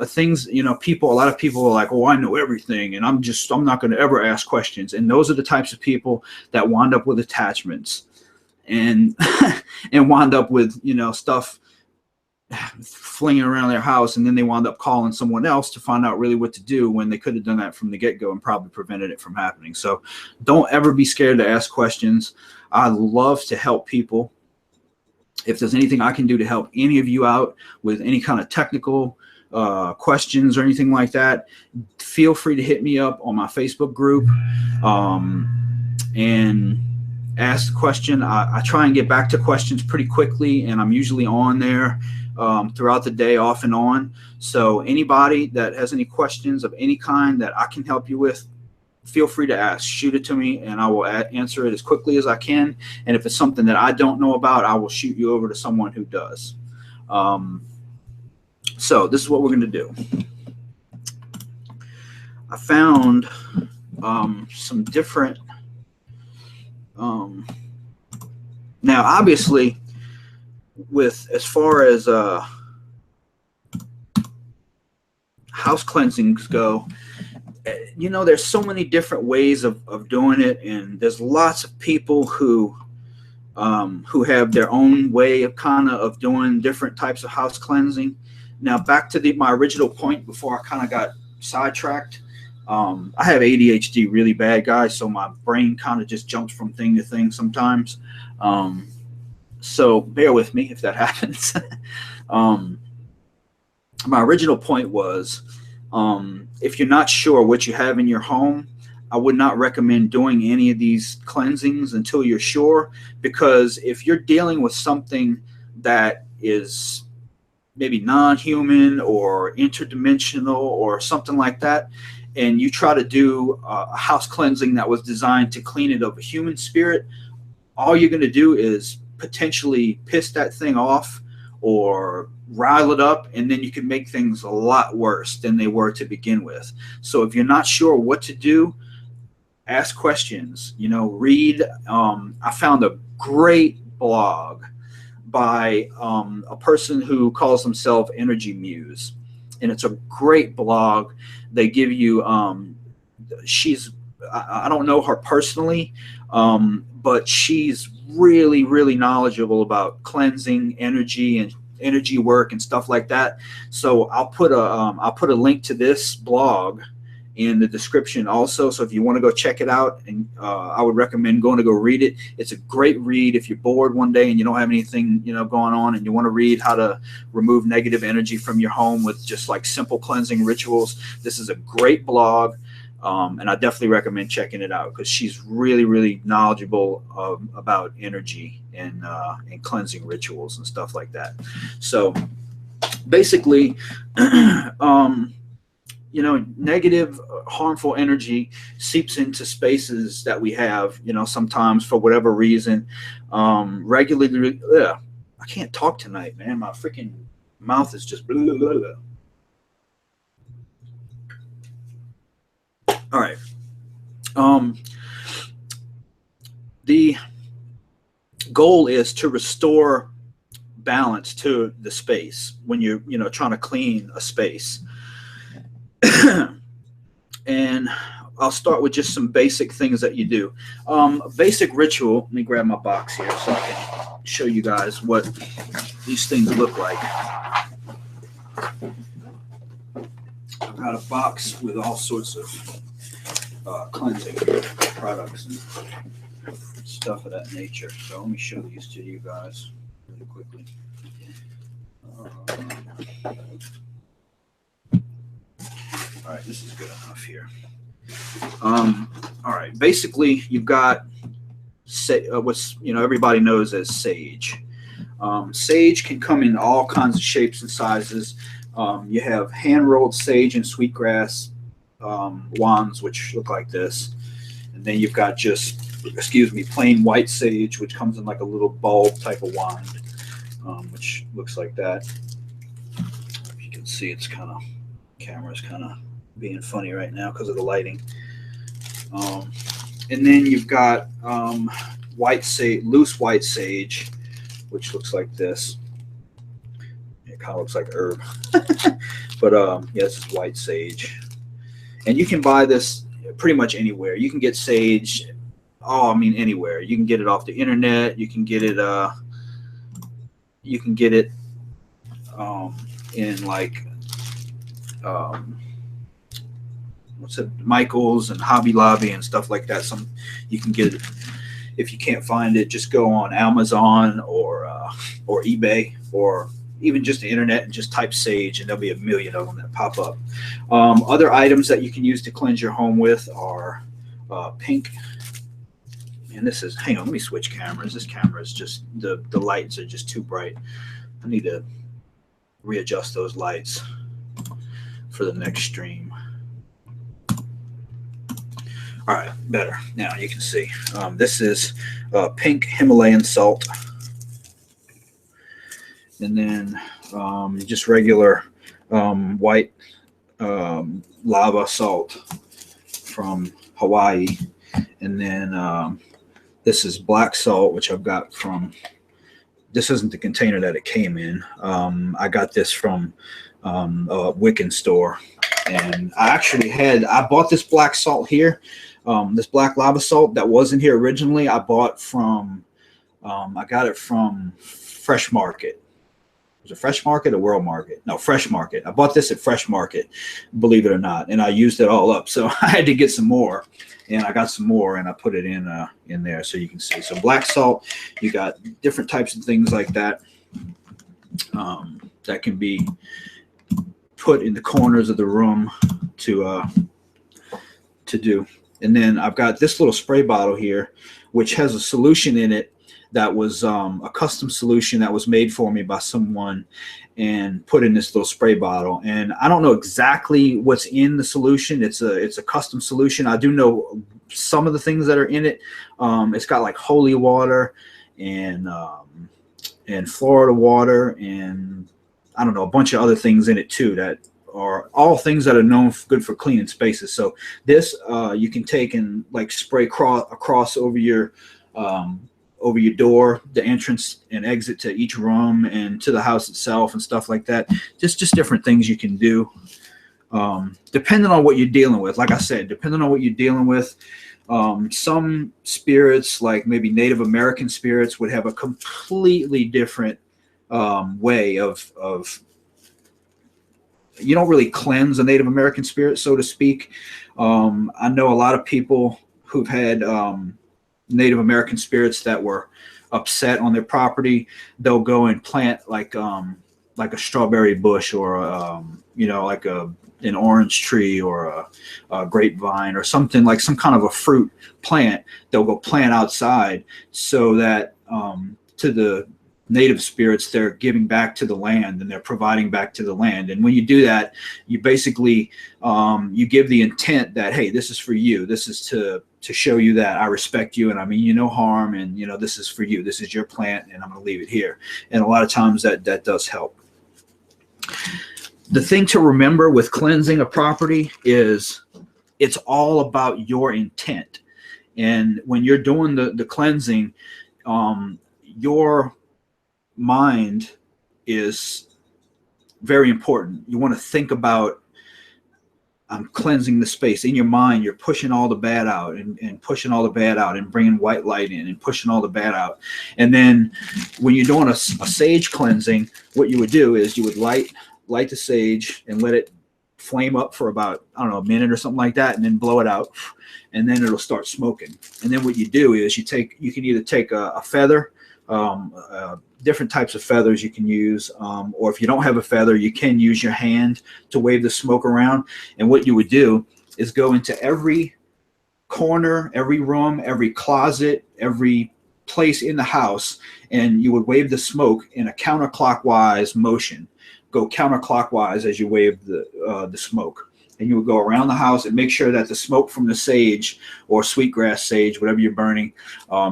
Things, you know, a lot of people are like, oh, I know everything and I'm not going to ever ask questions. And those are the types of people that wind up with attachments and wind up with, you know, stuff flinging around their house, and then they wound up calling someone else to find out really what to do when they could have done that from the get-go and probably prevented it from happening. So don't ever be scared to ask questions. I love to help people. If there's anything I can do to help any of you out with any kind of technical questions or anything like that, feel free to hit me up on my Facebook group and ask the question. I try and get back to questions pretty quickly, and I'm usually on there throughout the day, off and on. So anybody that has any questions of any kind that I can help you with, feel free to ask. Shoot it to me, and I will answer it as quickly as I can. And if it's something that I don't know about, I will shoot you over to someone who does. So this is what we're going to do. I found some different now obviously with as far as house cleansings go, you know, there's so many different ways of doing it, and there's lots of people who have their own way of of doing different types of house cleansing. Now back to my original point before I kind of got sidetracked. I have ADHD really bad, guys, so my brain kind of just jumps from thing to thing sometimes. So bear with me if that happens. My original point was, if you're not sure what you have in your home, I would not recommend doing any of these cleansings until you're sure, because if you're dealing with something that is maybe non-human or interdimensional or something like that, and you try to do a house cleansing that was designed to clean it of a human spirit, all you're going to do is potentially piss that thing off or rile it up, and then you can make things a lot worse than they were to begin with. So if you're not sure what to do, ask questions, read. I found a great blog by a person who calls himself Energy Muse, and it's a great blog. They give you I don't know her personally, but she's really, really knowledgeable about cleansing energy and energy work and stuff like that. So I'll put a link to this blog in the description also. So if you want to go check it out, and I would recommend going to go read it. It's a great read if you're bored one day and you don't have anything going on, and you want to read how to remove negative energy from your home with just like simple cleansing rituals. This is a great blog. And I definitely recommend checking it out, because she's really, really knowledgeable about energy and cleansing rituals and stuff like that. So basically, negative, harmful energy seeps into spaces that we have, sometimes for whatever reason, regularly. I can't talk tonight, man. My freaking mouth is just blah, blah, blah, blah. All right. The goal is to restore balance to the space when you're, trying to clean a space. And I'll start with just some basic things that you do. Basic ritual. Let me grab my box here so I can show you guys what these things look like. I've got a box with all sorts of cleansing products and stuff of that nature. So let me show these to you guys really quickly. All right, this is good enough here. All right, basically you've got what's everybody knows as sage. Sage can come in all kinds of shapes and sizes. You have hand-rolled sage and sweetgrass wands, which look like this, and then you've got just, plain white sage, which comes in like a little bulb type of wand, which looks like that. If you can see, it's camera's kind of being funny right now because of the lighting. And then you've got white sage, loose white sage, which looks like this. It kind of looks like herb, but yeah, this is white sage. And you can buy this pretty much anywhere. You can get sage, anywhere. You can get it off the internet. You can get it. In like Michael's and Hobby Lobby and stuff like that. You can get it. If you can't find it, just go on Amazon or eBay, or even just the internet, and just type sage, and there'll be a million of them that pop up. Other items that you can use to cleanse your home with are pink. And this is, hang on, let me switch cameras. This camera is just, the lights are just too bright. I need to readjust those lights for the next stream. All right, better. Now you can see. This is pink Himalayan salt. And then just regular white lava salt from Hawaii. And then this is black salt, which I've got from, this isn't the container that it came in. I got this from a Wiccan store. And I bought this black salt here. This black lava salt that wasn't here originally, I bought from, I got it from Fresh Market. Was it Fresh Market or World Market? No, Fresh Market. I bought this at Fresh Market, believe it or not, and I used it all up. So I had to get some more, and I got some more, and I put it in there so you can see. So black salt, you got different types of things like that that can be put in the corners of the room to do. And then I've got this little spray bottle here, which has a solution in it that was a custom solution that was made for me by someone and put in this little spray bottle. And I don't know exactly what's in the solution. It's a custom solution. I do know some of the things that are in it. It's got like holy water and Florida water, and I don't know, a bunch of other things in it too that are all things that are known good for cleaning spaces. So this you can take and like spray across over your door, the entrance and exit to each room and to the house itself and stuff like that. Just different things you can do depending on what you're dealing with. Like I said, depending on what you're dealing with. Some spirits, like maybe Native American spirits, would have a completely different way of you don't really cleanse a Native American spirit, so to speak. I know a lot of people who've had Native American spirits that were upset on their property. They'll go and plant like a strawberry bush or like an orange tree or a grapevine or something, like some kind of a fruit plant. They'll go plant outside so that to the native spirits, they're giving back to the land and they're providing back to the land. And when you do that, you basically you give the intent that, hey, this is for you. This is to show you that I respect you and I mean you no harm, and this is for you. This is your plant and I'm going to leave it here. And a lot of times that does help. The thing to remember with cleansing a property is it's all about your intent. And when you're doing the cleansing, your mind is very important. You want to think about, I'm cleansing the space. In your mind, you're pushing all the bad out and pushing all the bad out and bringing white light in and pushing all the bad out. And then when you're doing a sage cleansing, what you would do is you would light the sage and let it flame up for about, I don't know, a minute or something like that, and then blow it out, and then it'll start smoking. And then what you do is you can either take a feather, different types of feathers you can use, or if you don't have a feather, you can use your hand to wave the smoke around. And what you would do is go into every corner, every room, every closet, every place in the house, and you would wave the smoke in a counterclockwise motion. Go counterclockwise as you wave the smoke. And you would go around the house and make sure that the smoke from the sage or sweetgrass sage, whatever you're burning,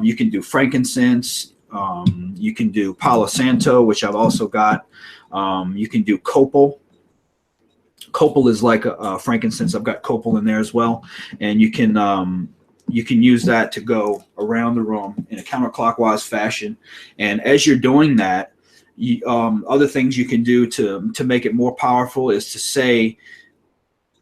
you can do frankincense, you can do Palo Santo, which I've also got. You can do copal. Copal is like a frankincense. I've got copal in there as well. And you can use that to go around the room in a counterclockwise fashion. And as you're doing that, other things you can do to make it more powerful is to say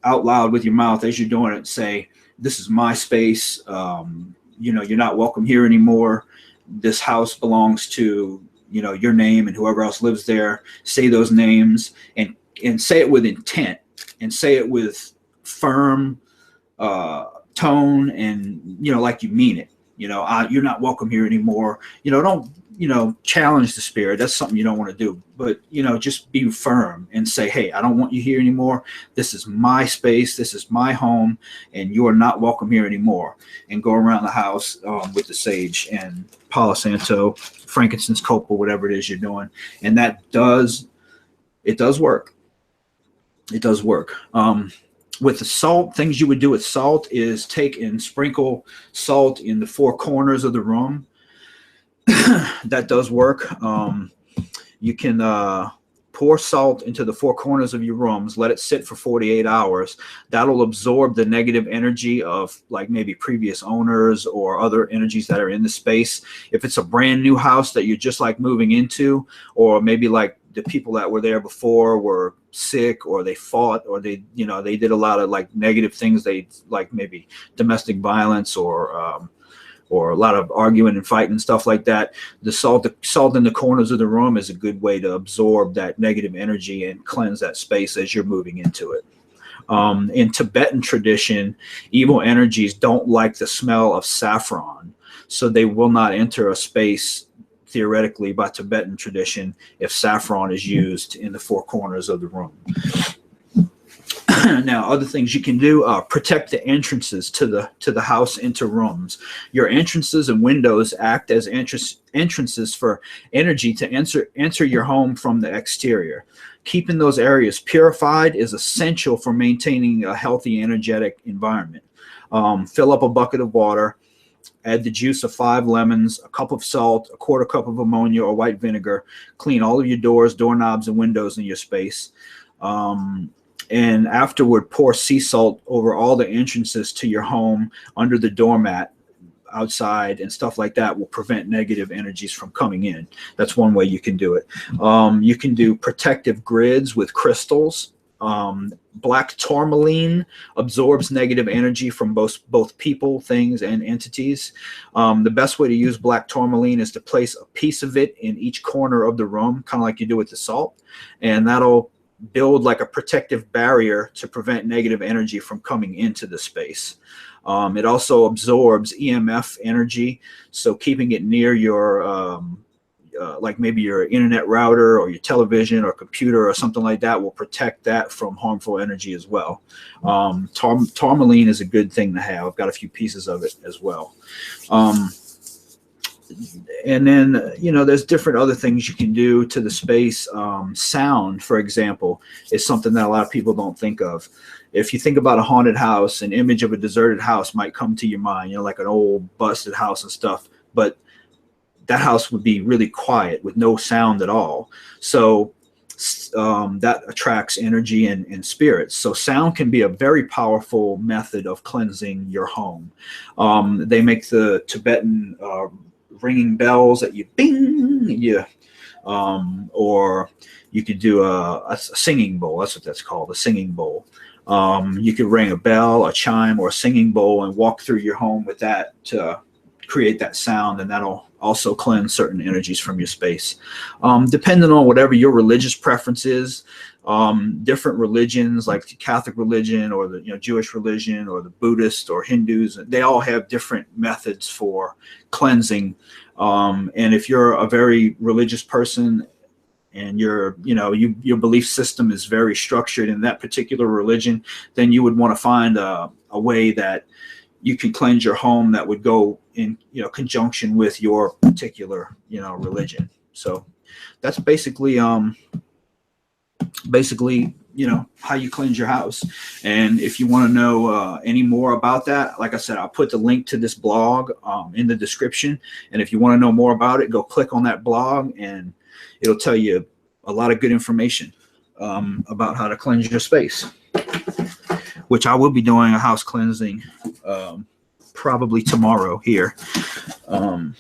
out loud with your mouth as you're doing it, say, this is my space. You're not welcome here anymore. This house belongs to, your name and whoever else lives there. Say those names and say it with intent and say it with firm tone and, like you mean it. You're not welcome here anymore. Don't, challenge the spirit. That's something you don't want to do. But, just be firm and say, hey, I don't want you here anymore. This is my space. This is my home. And you are not welcome here anymore. And go around the house with the sage and Palo Santo, frankincense, copal, whatever it is you're doing. And it does work. It does work. With the salt, things you would do with salt is take and sprinkle salt in the four corners of the room. That does work. You can pour salt into the four corners of your rooms, let it sit for 48 hours. That'll absorb the negative energy of like maybe previous owners or other energies that are in the space. If it's a brand new house that you're just like moving into, or maybe like the people that were there before were sick or they fought or they did a lot of like negative things. They like maybe domestic violence or a lot of arguing and fighting and stuff like that. The salt in the corners of the room is a good way to absorb that negative energy and cleanse that space as you're moving into it. In Tibetan tradition, evil energies don't like the smell of saffron, so they will not enter a space theoretically by Tibetan tradition if saffron is used in the four corners of the room. Now, other things you can do: protect the entrances to the house into rooms. Your entrances and windows act as entrances for energy to enter your home from the exterior. Keeping those areas purified is essential for maintaining a healthy, energetic environment. Fill up a bucket of water. Add the juice of 5 lemons, a cup of salt, a quarter cup of ammonia or white vinegar. Clean all of your doors, doorknobs, and windows in your space. And afterward, pour sea salt over all the entrances to your home, under the doormat, outside, and stuff like that will prevent negative energies from coming in. That's one way you can do it. You can do protective grids with crystals. Black tourmaline absorbs negative energy from both people, things, and entities. The best way to use black tourmaline is to place a piece of it in each corner of the room, kind of like you do with the salt, and that'll build like a protective barrier to prevent negative energy from coming into the space. It also absorbs EMF energy, so keeping it near your like maybe your internet router or your television or computer or something like that will protect that from harmful energy as well. Tourmaline is a good thing to have. I've got a few pieces of it as well. And then, you know, there's different other things you can do to the space. Sound, for example, is something that a lot of people don't think of. If you think about a haunted house, an image of a deserted house might come to your mind, you know, like an old busted house and stuff. But that house would be really quiet with no sound at all. So that attracts energy and spirits. So sound can be a very powerful method of cleansing your home. They make the Tibetan ringing bells that you bing, or you could do a singing bowl. That's what that's called, a singing bowl. You could ring a bell, a chime, or a singing bowl and walk through your home with that to create that sound, and that'll also cleanse certain energies from your space. Depending on whatever your religious preference is, different religions like the Catholic religion or the Jewish religion or the Buddhist or Hindus, they all have different methods for cleansing. And if you're a very religious person and your belief system is very structured in that particular religion, then you would want to find a way that you can cleanse your home that would go in conjunction with your particular religion. So that's basically how you cleanse your house. And if you want to know any more about that, like I said, I'll put the link to this blog in the description. And if you want to know more about it, go click on that blog and it'll tell you a lot of good information about how to cleanse your space, which I will be doing a house cleansing probably tomorrow here, for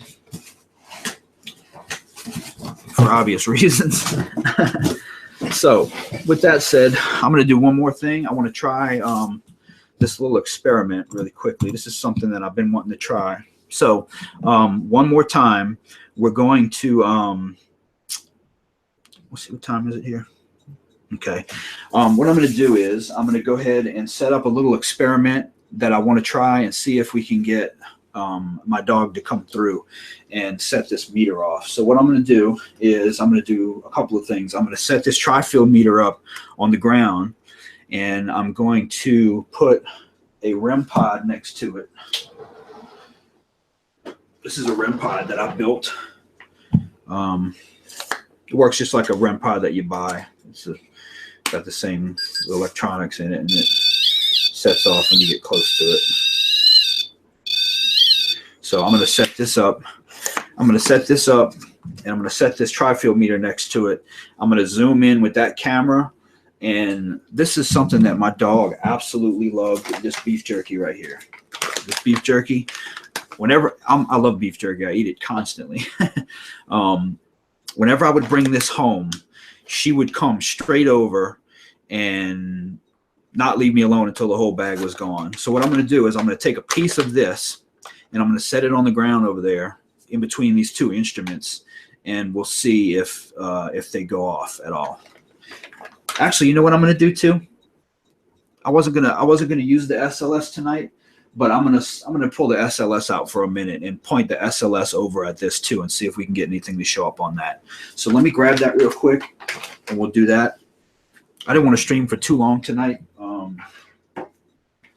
obvious reasons. So with that said, I'm going to do one more thing. I want to try this little experiment really quickly. This is something that I've been wanting to try. So one more time, we're going to, let's see, what time is it here? Okay. What I'm going to do is I'm going to go ahead and set up a little experiment that I want to try and see if we can get my dog to come through and set this meter off. So what I'm going to do is I'm going to do a couple of things. I'm going to set this tri-field meter up on the ground, and I'm going to put a REM pod next to it. This is a REM pod that I built. It works just like a REM pod that you buy. It's got the same electronics in it, and it sets off when you get close to it. So I'm going to set this up. I'm going to set this up, and I'm going to set this tri-field meter next to it. I'm going to zoom in with that camera, and this is something that my dog absolutely loved, this beef jerky right here. This beef jerky, whenever, I love beef jerky. I eat it constantly. Whenever I would bring this home, she would come straight over and not leave me alone until the whole bag was gone. So what I'm going to do is I'm going to take a piece of this, and I'm going to set it on the ground over there in between these two instruments, and we'll see if they go off at all. Actually, you know what I'm going to do too? I wasn't gonna use the SLS tonight, but I'm gonna pull the SLS out for a minute and point the SLS over at this too and see if we can get anything to show up on that. So let me grab that real quick, and we'll do that. I didn't want to stream for too long tonight.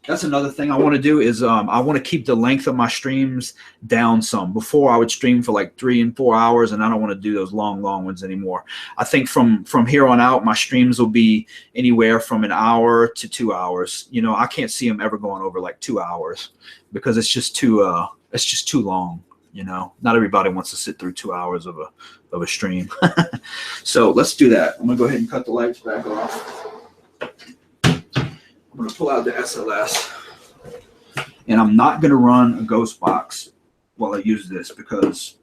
That's another thing I want to do is I want to keep the length of my streams down some. Before I would stream for like 3 and 4 hours, and I don't want to do those long ones anymore. I think from here on out, my streams will be anywhere from an hour to 2 hours. You know, I can't see them ever going over like 2 hours because it's just too long. You know, not everybody wants to sit through 2 hours of a stream. So let's do that. I'm gonna go ahead and cut the lights back off. I'm going to pull out the SLS, and I'm not going to run a ghost box while I use this because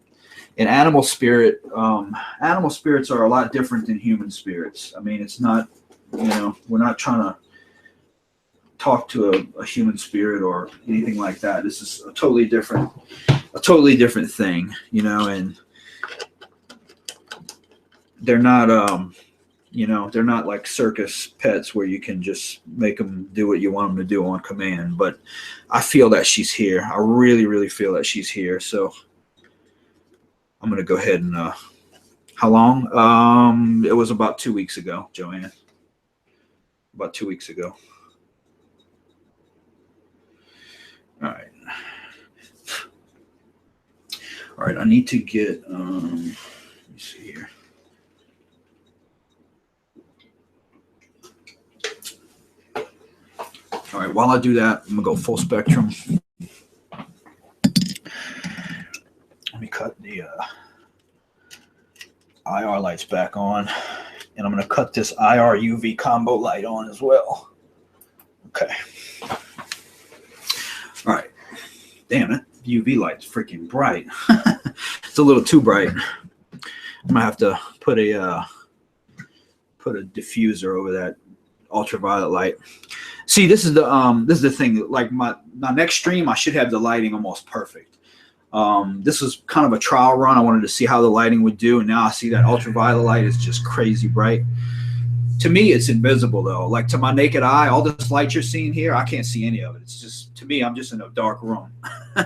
in animal spirits are a lot different than human spirits. I mean, it's not, you know, we're not trying to talk to a human spirit or anything like that. This is a totally different thing, you know, and they're not, you know, they're not like circus pets where you can just make them do what you want them to do on command. But I feel that she's here. I really, really feel that she's here. So I'm going to go ahead and, how long? It was about 2 weeks ago, Joanne. About 2 weeks ago. All right. All right. I need to get, let me see here. All right, while I do that, I'm going to go full spectrum. Let me cut the IR lights back on. And I'm going to cut this IR UV combo light on as well. Okay. All right. Damn it. UV light's freaking bright. It's a little too bright. I'm going to have to put a diffuser over that ultraviolet light. See, this is the thing. Like my next stream, I should have the lighting almost perfect. This was kind of a trial run. I wanted to see how the lighting would do, and now I see that ultraviolet light is just crazy bright. To me, it's invisible though. Like to my naked eye, all this light you're seeing here, I can't see any of it. It's just, to me, I'm just in a dark room. All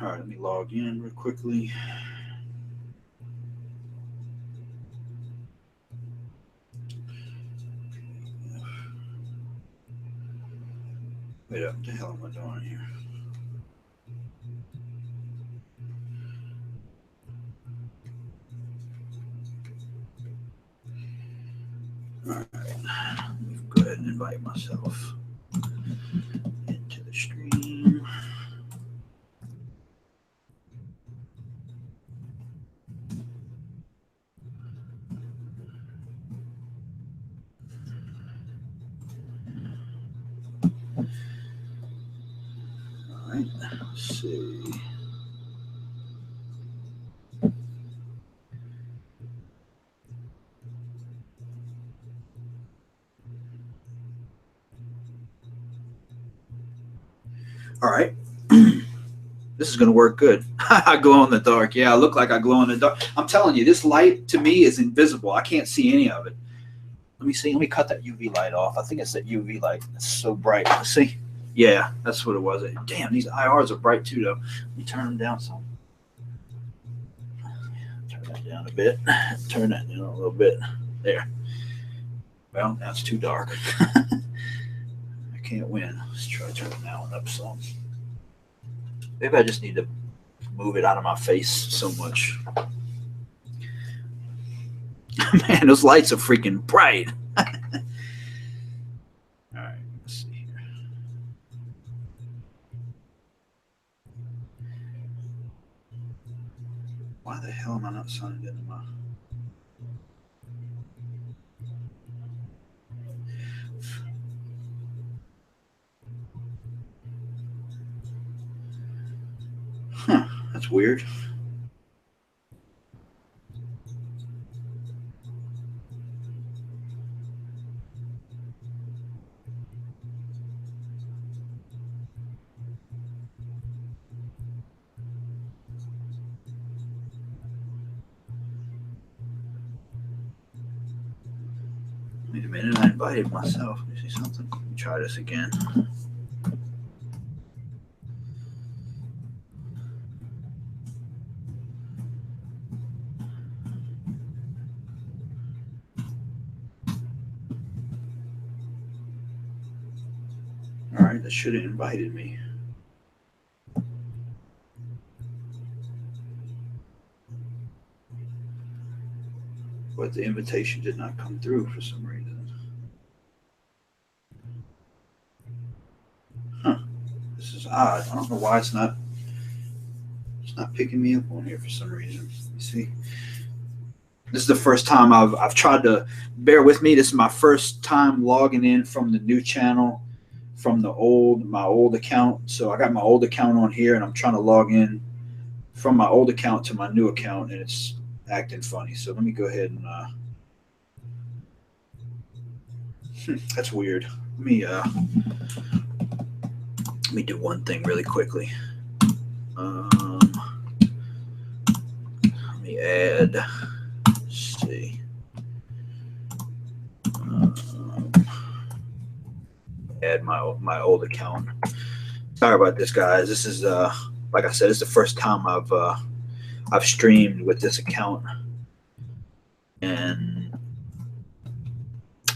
right, let me log in real quickly. Wait up, what the hell am I doing here? All right, let me go ahead and invite myself into the stream. All right, let's see. All right. This is going to work good. I glow in the dark. Yeah, I look like I glow in the dark. I'm telling you, this light to me is invisible. I can't see any of it. Let me see. Let me cut that UV light off. I think it's that UV light. It's so bright. Let's see. Yeah, that's what it was. Damn, these IRs are bright too, though. Let me turn them down some. Turn that down a bit. Turn that down a little bit. There. Well, that's too dark. I can't win. Let's try to turn that one up some. Maybe I just need to move it out of my face so much. Man, those lights are freaking bright. All right, let's see here. Why the hell am I not signed into my... Huh, that's weird. Wait a minute, I invited myself. Let me see something. Let me try this again. All right, that should have invited me. But the invitation did not come through for some reason. Huh. This is odd. I don't know why it's not picking me up on here for some reason. You see? This is the first time I've tried to bear with me. This is my first time logging in from the new channel, from my old account. So I got my old account on here, and I'm trying to log in from my old account to my new account, and it's acting funny. So let me go ahead and that's weird. Let me do one thing really quickly. Let me add. Let's see. Add my old account. Sorry about this, guys. This is like I said, it's the first time I've streamed with this account, and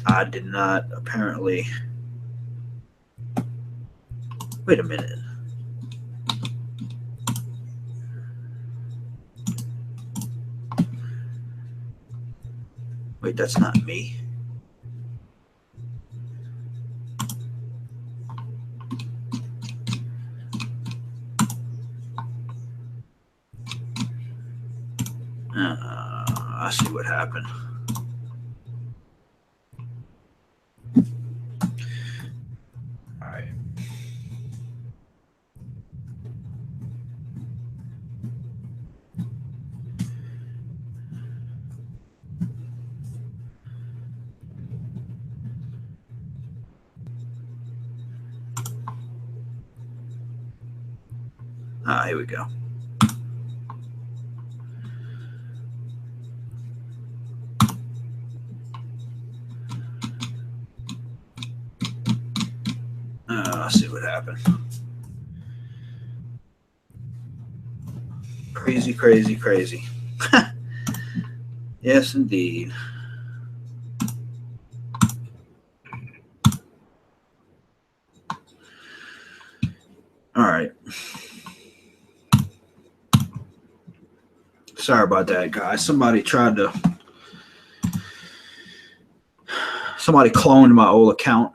I did not apparently. Wait a minute. Wait, that's not me. I see what happened. All right. Here we go. I see what happened. Crazy, crazy, crazy. Yes, indeed. All right. Sorry about that, guys. Somebody cloned my old account.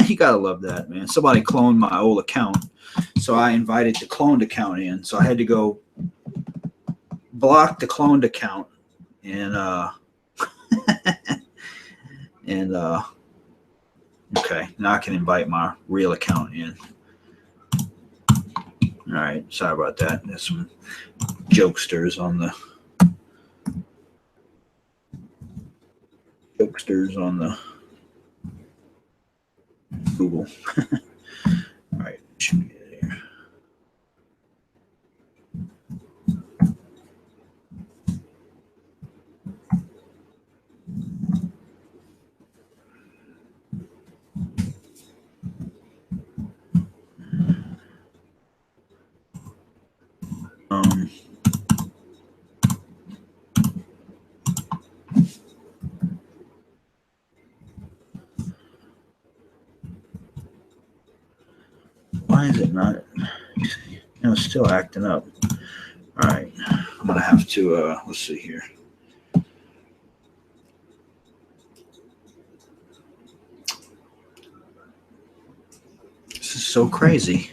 You gotta love that, man. Somebody cloned my old account. So I invited the cloned account in. So I had to go block the cloned account and okay, now I can invite my real account in. All right, sorry about that. There's some jokesters on the Google. All right, should we get it here? Why is it not? It's still acting up. All right, I'm gonna have to. Let's see here. This is so crazy.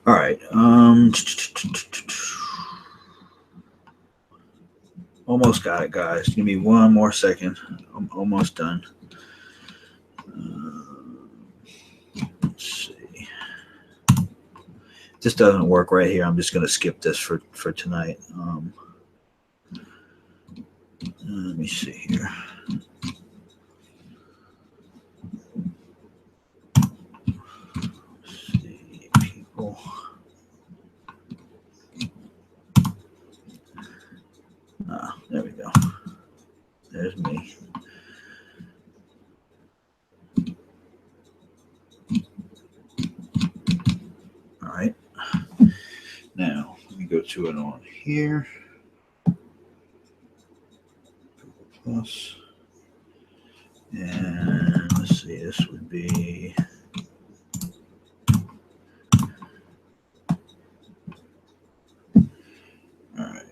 All right. Almost got it, guys. Give me one more second. I'm almost done. Let's see. If this doesn't work right here, I'm just going to skip this for tonight. Let me see here. Let's see, people. There we go. There's me. All right. Now, to it on here. Plus. And let's see, this would be all right.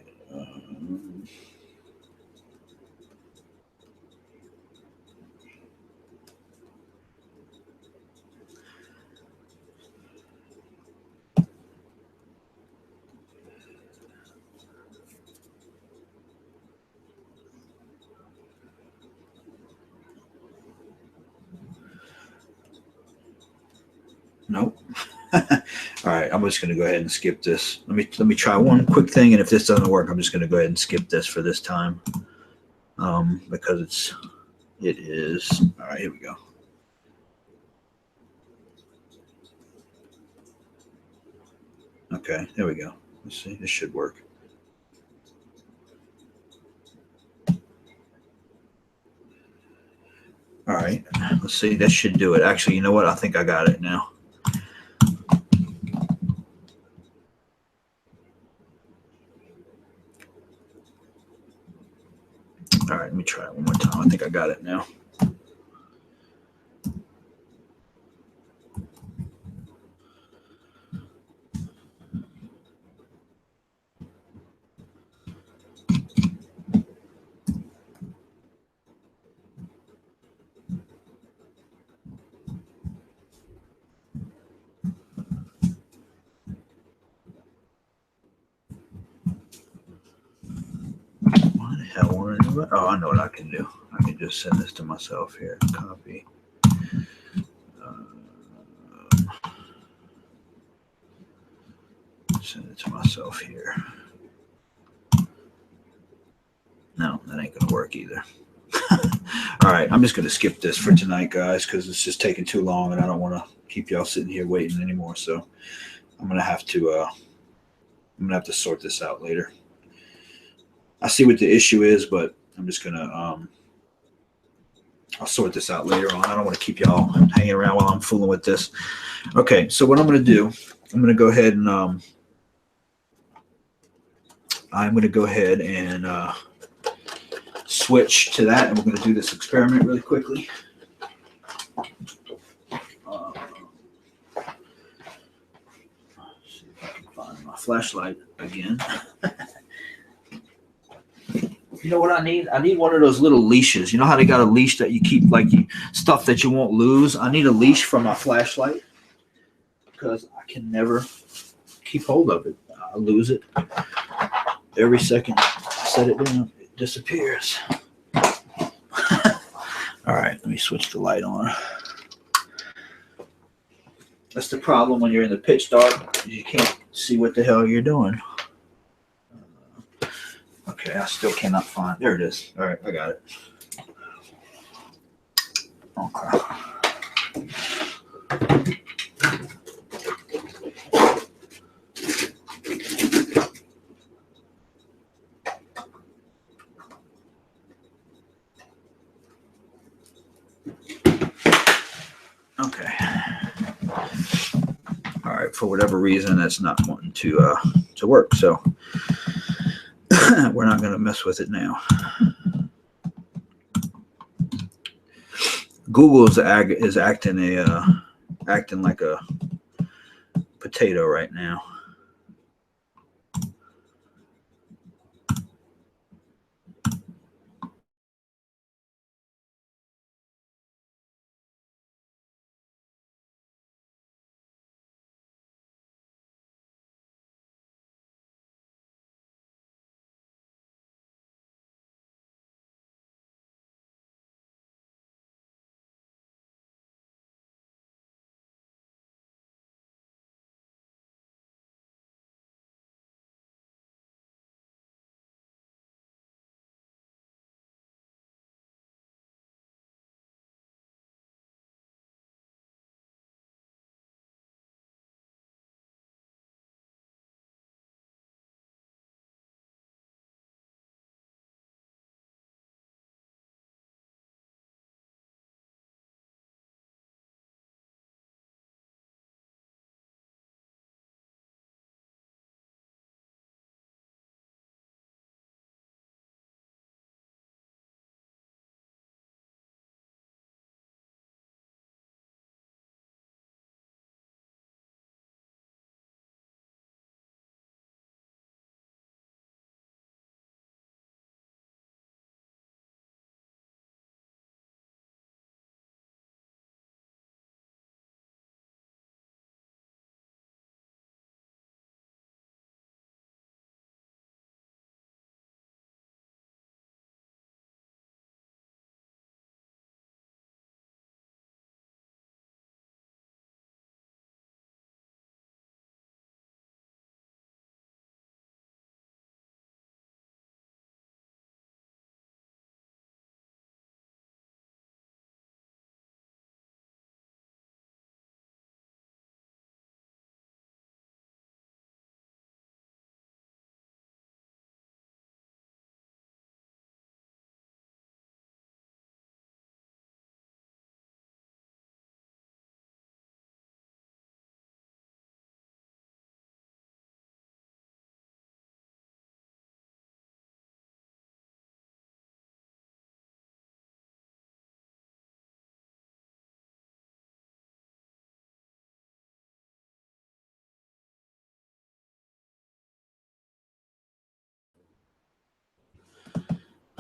Nope. All right, I'm just going to go ahead and skip this. Let me try one quick thing, and if this doesn't work, I'm just going to go ahead and skip this for this time, because it is. All right, here we go. Okay, there we go. Let's see. This should work. All right, let's see. That should do it. Actually, you know what? I think I got it now. All right, let me try it one more time. I think I got it now. What the hell? Oh, I know what I can do. I can just send this to myself here. Copy. Send it to myself here. No, that ain't gonna work either. All right, I'm just gonna skip this for tonight, guys, because it's just taking too long, and I don't want to keep y'all sitting here waiting anymore. So I'm gonna have to sort this out later. I see what the issue is, but I'm just gonna I'll sort this out later on. I don't want to keep y'all hanging around while I'm fooling with this. Okay, so what I'm gonna do, I'm gonna go ahead and switch to that, and we're going to do this experiment really quickly. See if I can find my flashlight again. You know what I need? I need one of those little leashes. You know how they got a leash that you keep stuff that you won't lose? I need a leash for my flashlight because I can never keep hold of it. I lose it every second I set it down. Disappears. All right, let me switch the light on. That's the problem when you're in the pitch dark. You can't see what the hell you're doing. Okay, I still cannot find. There it is. All right, I got it. Okay. Okay. All right. For whatever reason, that's not wanting to work. So we're not going to mess with it now. Google is acting like a potato right now.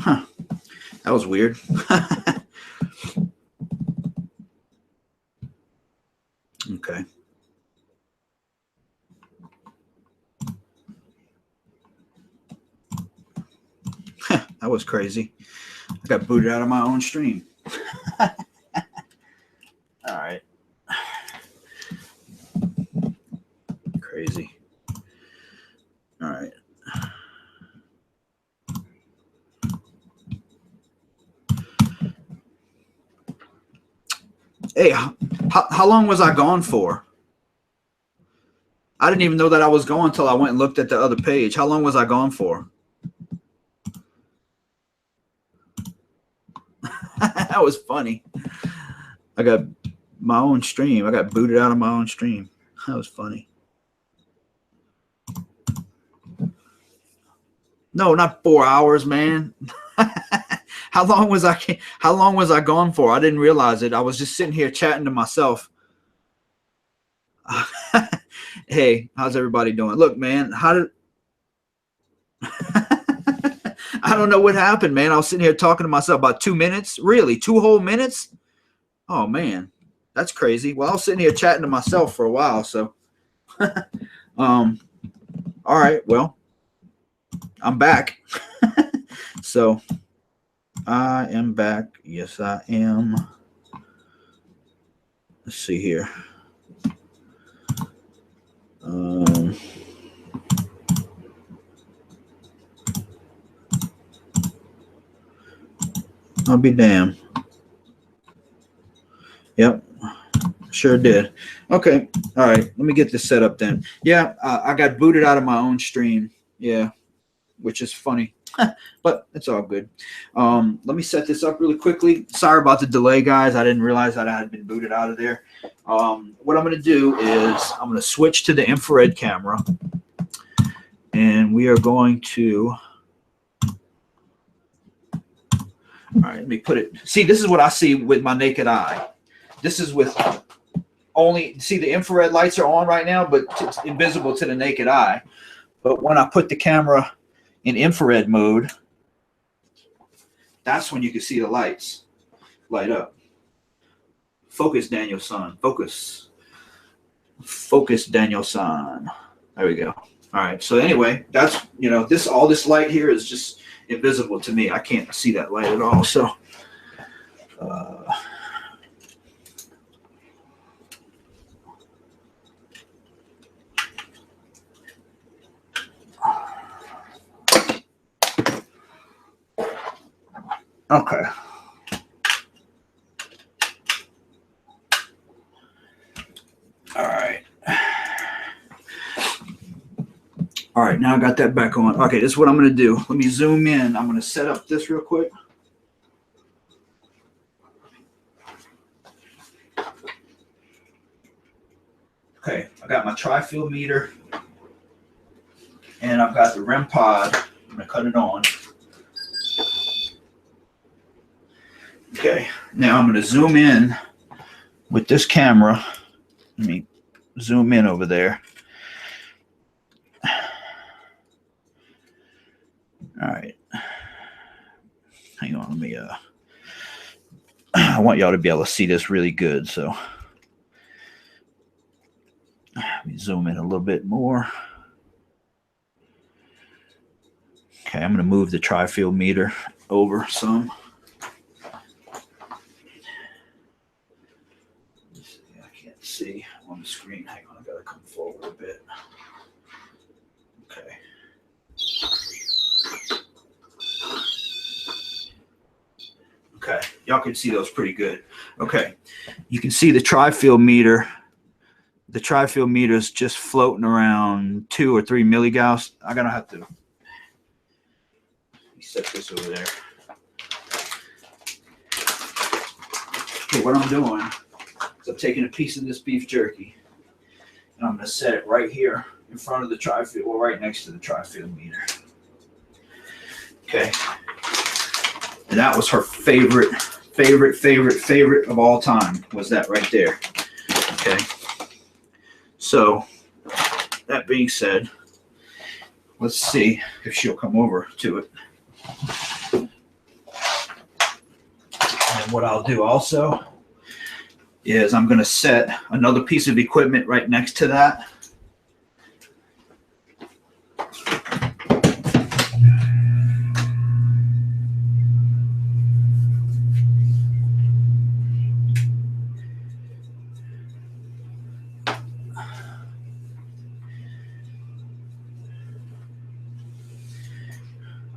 Huh. That was weird. Okay. That was crazy. I got booted out of my own stream. All right. Crazy. All right. Hey, how long was I gone for? I didn't even know that I was gone until I went and looked at the other page. How long was I gone for? That was funny. I got my own stream. I got booted out of my own stream. That was funny. No, not 4 hours, man. How long was I gone for? I didn't realize it. I was just sitting here chatting to myself. Hey, how's everybody doing? Look, man, I don't know what happened, man. I was sitting here talking to myself about 2 minutes. Really? 2 whole minutes? Oh, man. That's crazy. Well, I was sitting here chatting to myself for a while, so. All right, well, I'm back. So, I am back. Yes, I am. Let's see here. I'll be damned. Yep, sure did. Okay, all right. Let me get this set up then. Yeah, I got booted out of my own stream. Yeah, which is funny, but it's all good. Let me set this up really quickly. Sorry about the delay, guys. I didn't realize that I had been booted out of there. What I'm going to do is I'm going to switch to the infrared camera, and we are going to. All right, let me put it. See, this is what I see with my naked eye. This is with only, see, the infrared lights are on right now, but it's invisible to the naked eye. But when I put the camera in infrared mode, that's when you can see the lights light up. Focus, Daniel-san. Focus. Focus, Daniel-san. There we go. All right. So anyway, that's, all this light here is just invisible to me. I can't see that light at all. So okay. All right. All right, now I got that back on. Okay, this is what I'm going to do. Let me zoom in. I'm going to set up this real quick. Okay, I got my tri-field meter, and I've got the REM pod. I'm going to cut it on. Okay, now I'm going to zoom in with this camera. Let me zoom in over there. All right. Hang on, let me I want y'all to be able to see this really good, so let me zoom in a little bit more. Okay, I'm going to move the tri-field meter over some. I can't see on the screen. Hang on, I got to come forward a bit. Okay. Okay, y'all can see those pretty good. Okay, you can see the tri-field meter. The tri-field meter is just floating around 2 or 3 milligauss. I'm gonna have to let me set this over there. Okay, what I'm doing is I'm taking a piece of this beef jerky, and I'm gonna set it right here in front of the tri-field, well, right next to the tri-field meter. Okay. And that was her favorite of all time, was that right there. Okay. So, that being said, let's see if she'll come over to it. And what I'll do also is I'm going to set another piece of equipment right next to that.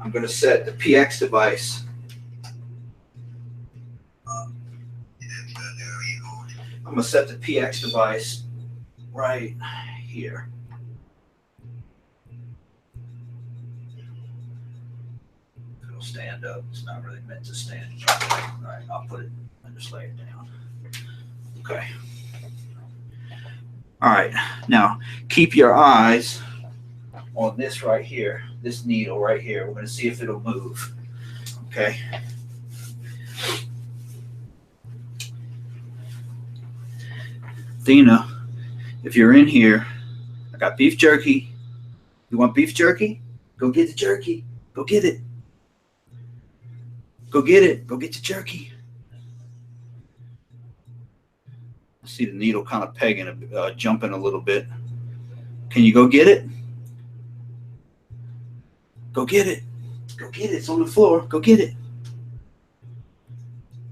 I'm going to set the PX device. I'm going to set the PX device right here. It'll stand up. It's not really meant to stand. All right, I'll put it, I'll just lay it down. Okay. All right, now keep your eyes on this right here, this needle right here. We're going to see if it'll move. Okay. Dina, if you're in here, I got beef jerky. You want beef jerky? Go get the jerky. Go get it. Go get it. Go get the jerky. I see the needle kind of pegging, jumping a little bit. Can you go get it? Go get it. Go get it. It's on the floor. Go get it.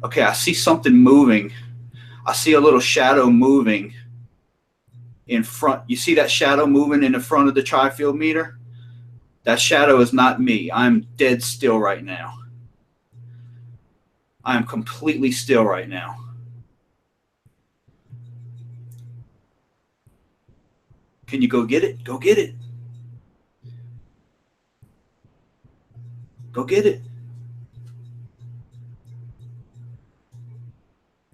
Okay, I see something moving. I see a little shadow moving in front. You see that shadow moving in the front of the tri-field meter? That shadow is not me. I'm dead still right now. I am completely still right now. Can you go get it? Go get it. Go get it.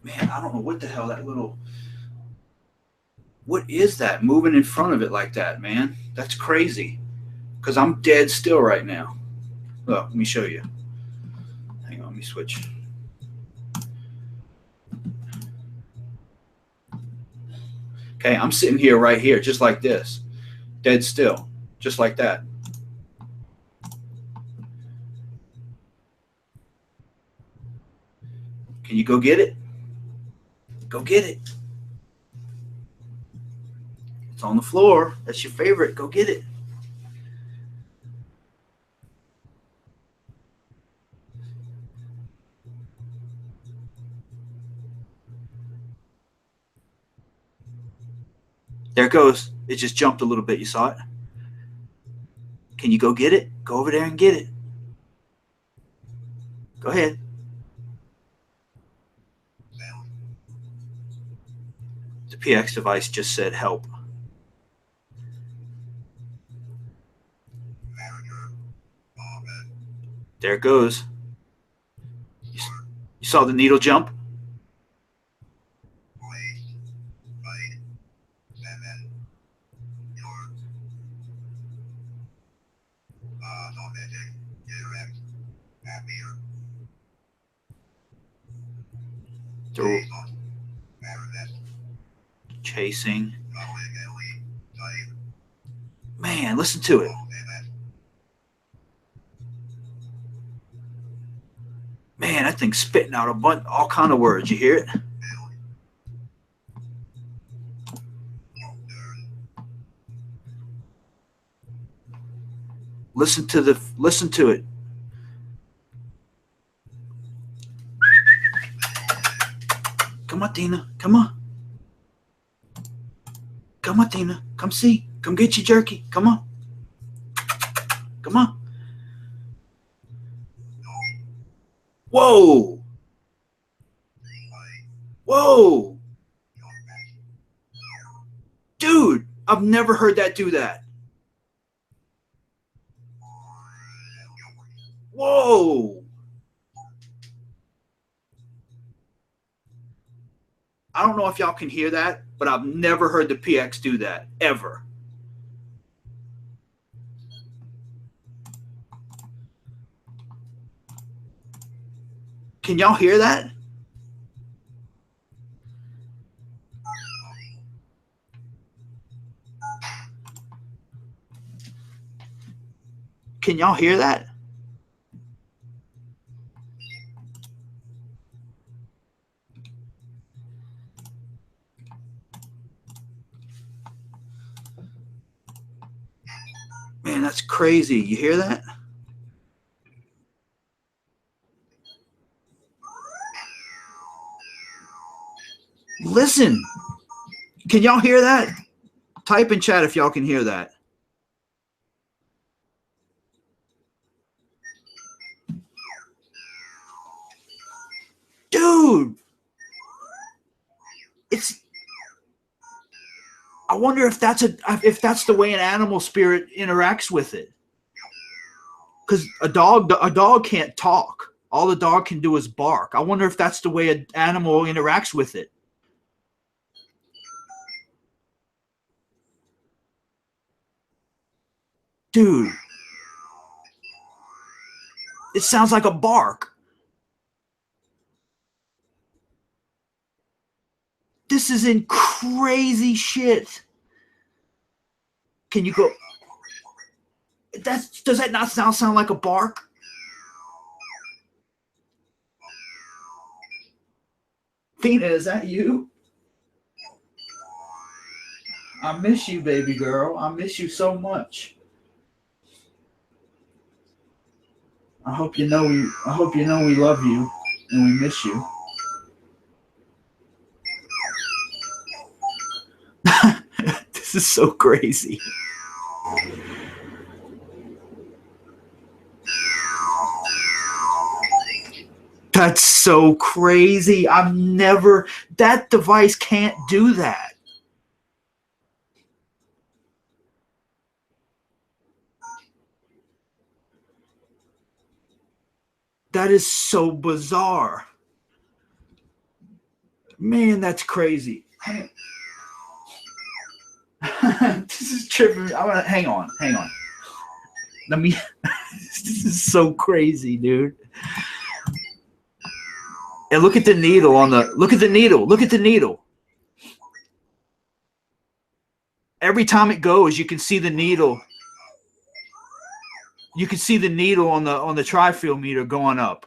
Man, I don't know what the hell that little... What is that moving in front of it like that, man? That's crazy. Because I'm dead still right now. Look, let me show you. Hang on, let me switch. Okay, I'm sitting here right here, just like this. Dead still, just like that. Can you go get it? Go get it. It's on the floor. That's your favorite. Go get it. There it goes. It just jumped a little bit. You saw it? Can you go get it? Go over there and get it. Go ahead. The PX device just said help. There it goes. You saw the needle jump? Chasing. Man, listen to it. Man, that thing's spitting out all kind of words. You hear it? Listen to it. Come on, Tina. Come on. Come on, Tina. Come see. Come get your jerky. Come on. Come on. Whoa. Whoa. Dude, I've never heard that do that. Whoa. I don't know if y'all can hear that, but I've never heard the PX do that, ever. Can y'all hear that? Can y'all hear that? that's crazy. You hear that? Listen. Can y'all hear that? Type in chat if y'all can hear that. Dude. I wonder if that's the way an animal spirit interacts with it. Because a dog can't talk. All the dog can do is bark. I wonder if that's the way an animal interacts with it. Dude. It sounds like a bark. This is in crazy shit. Can you go? Does that not sound like a bark? Fina, is that you? I miss you, baby girl. I miss you so much. I hope you know we love you and we miss you. This is so crazy. That's so crazy. That device can't do that. That is so bizarre. Man, that's crazy. This is tripping. Hang on. Let me. This is so crazy, dude. And look at the needle on the. Look at the needle. Look at the needle. Every time it goes, you can see the needle. You can see the needle on the tri-field meter going up.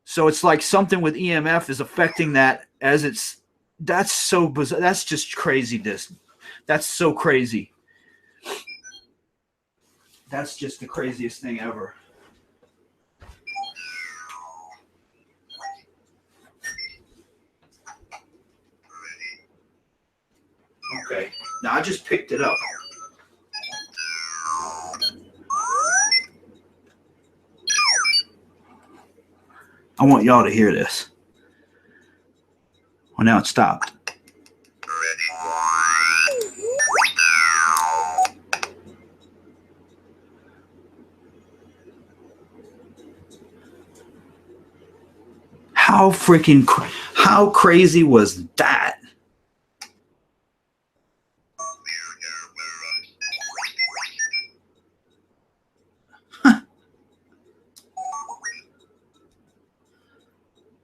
So it's like something with EMF is affecting that as it's. That's so bizarre. That's just craziness. That's so crazy. That's just the craziest thing ever. Okay. Now I just picked it up. I want y'all to hear this. Well, now it stopped. How crazy was that?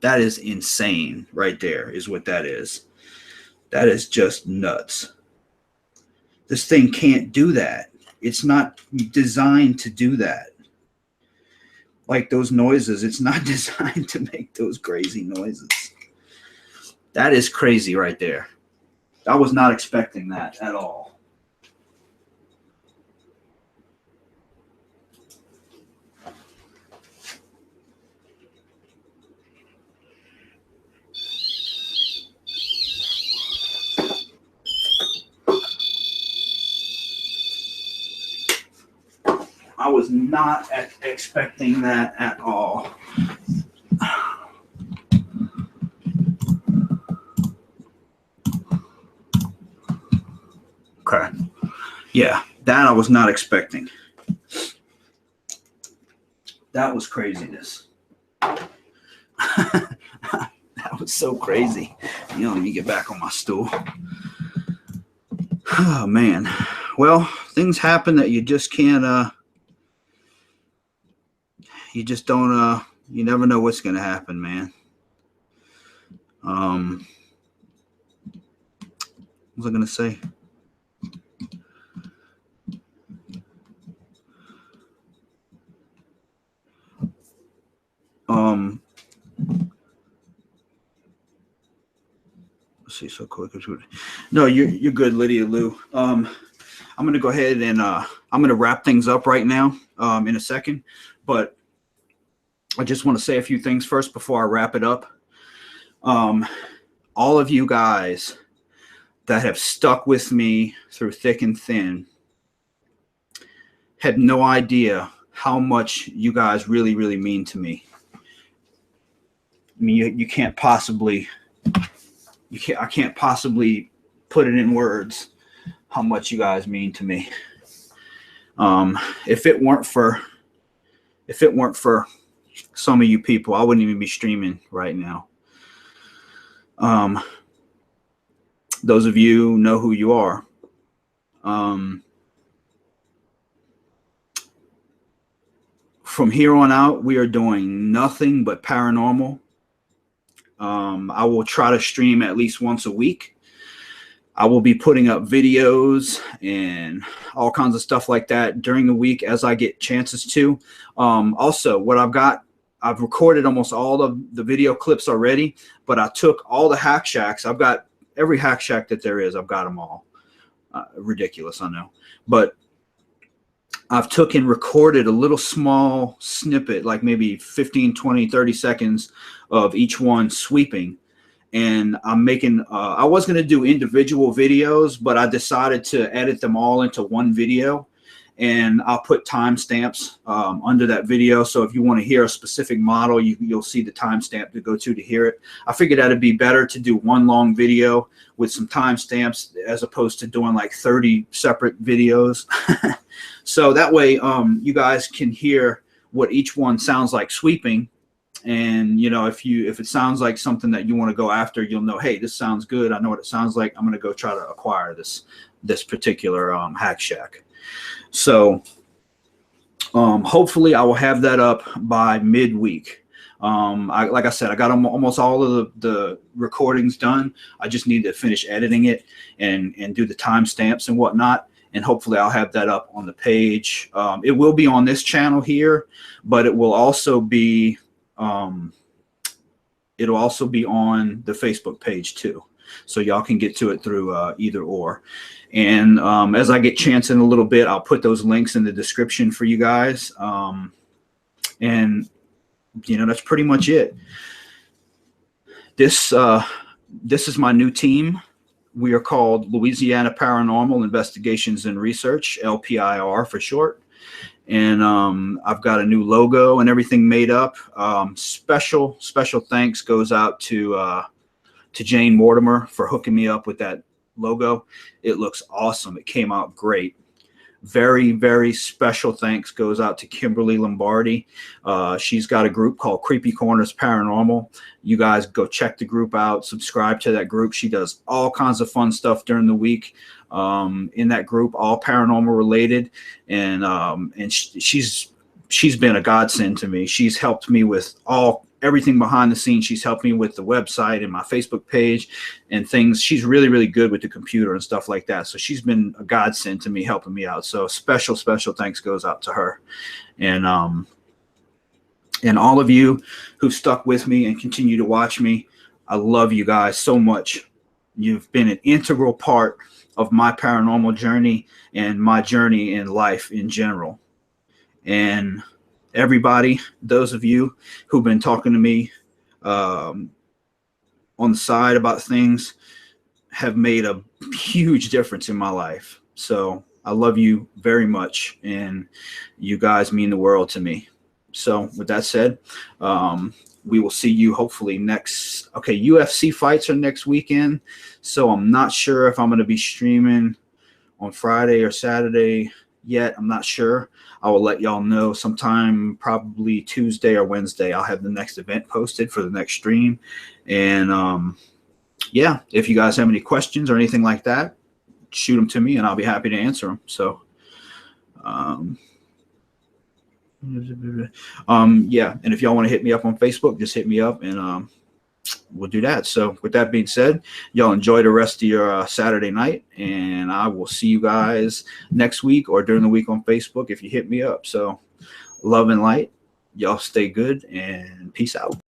That is insane right there is what that is. That is just nuts. This thing can't do that. It's not designed to do that. Like those noises, it's not designed to make those crazy noises. That is crazy right there. I was not expecting that at all. I was not expecting that at all. Okay. Yeah, that I was not expecting. That was craziness. That was so crazy. You know, let me get back on my stool. Oh, man. Well, things happen that you just can't, you just don't, you never know what's going to happen, man. What was I going to say? see so quick. No, you're good, Lydia Lou. I'm going to go ahead and I'm going to wrap things up right now in a second, but I just want to say a few things first before I wrap it up. All of you guys that have stuck with me through thick and thin had no idea how much you guys really, really mean to me. I mean, you can't possibly, I can't possibly put it in words how much you guys mean to me. If it weren't for some of you people, I wouldn't even be streaming right now. Those of you know who you are. From here on out, we are doing nothing but paranormal. I will try to stream at least once a week. I will be putting up videos and all kinds of stuff like that during the week as I get chances to. Also, what I've recorded almost all of the video clips already, but I took all the hack shacks. I've got every hack shack that there is. I've got them all. Ridiculous, I know. But I've took and recorded a little small snippet, like maybe 15, 20, 30 seconds of each one sweeping. And I'm making, I was going to do individual videos, but I decided to edit them all into one video. And I'll put timestamps under that video. So if you want to hear a specific model, you'll see the timestamp to go to hear it. I figured that'd be better to do one long video with some timestamps as opposed to doing like 30 separate videos. So that way you guys can hear what each one sounds like sweeping. And, you know, if it sounds like something that you want to go after, you'll know, hey, this sounds good. I know what it sounds like. I'm going to go try to acquire this particular hack shack. So hopefully I will have that up by midweek. Like I said, I got almost all of the recordings done. I just need to finish editing it and do the timestamps and whatnot. And hopefully I'll have that up on the page. It will be on this channel here, but it will also be it'll also be on the Facebook page too. So y'all can get to it through either or. And as I get chance in a little bit, I'll put those links in the description for you guys. And, you know, that's pretty much it. This is my new team. We are called Louisiana Paranormal Investigations and Research, LPIR for short. And I've got a new logo and everything made up. Special thanks goes out to Jane Mortimer for hooking me up with that logo. It looks awesome. It came out great. Very, very special thanks goes out to Kimberly Lombardi. She's got a group called Creepy Corners Paranormal. You guys go check the group out, subscribe to that group. She does all kinds of fun stuff during the week in that group, all paranormal related. And she's been a godsend to me. She's helped me with everything behind the scenes. She's helped me with the website and my Facebook page and things. She's really, really good with the computer and stuff like that. So she's been a godsend to me, helping me out. So special thanks goes out to her. And all of you who stuck with me and continue to watch me, I love you guys so much. You've been an integral part of my paranormal journey and my journey in life in general. And everybody, those of you who've been talking to me on the side about things have made a huge difference in my life. So I love you very much, and you guys mean the world to me. So with that said, we will see you hopefully next. Okay, UFC fights are next weekend, so I'm not sure if I'm going to be streaming on Friday or Saturday yet. I'm not sure. I will let y'all know sometime, probably Tuesday or Wednesday. I'll have the next event posted for the next stream. And yeah, if you guys have any questions or anything like that, shoot them to me and I'll be happy to answer them. So yeah, and if y'all want to hit me up on Facebook, just hit me up and we'll do that. So with that being said, y'all enjoy the rest of your Saturday night, and I will see you guys next week or during the week on Facebook if you hit me up. So love and light. Y'all stay good and peace out.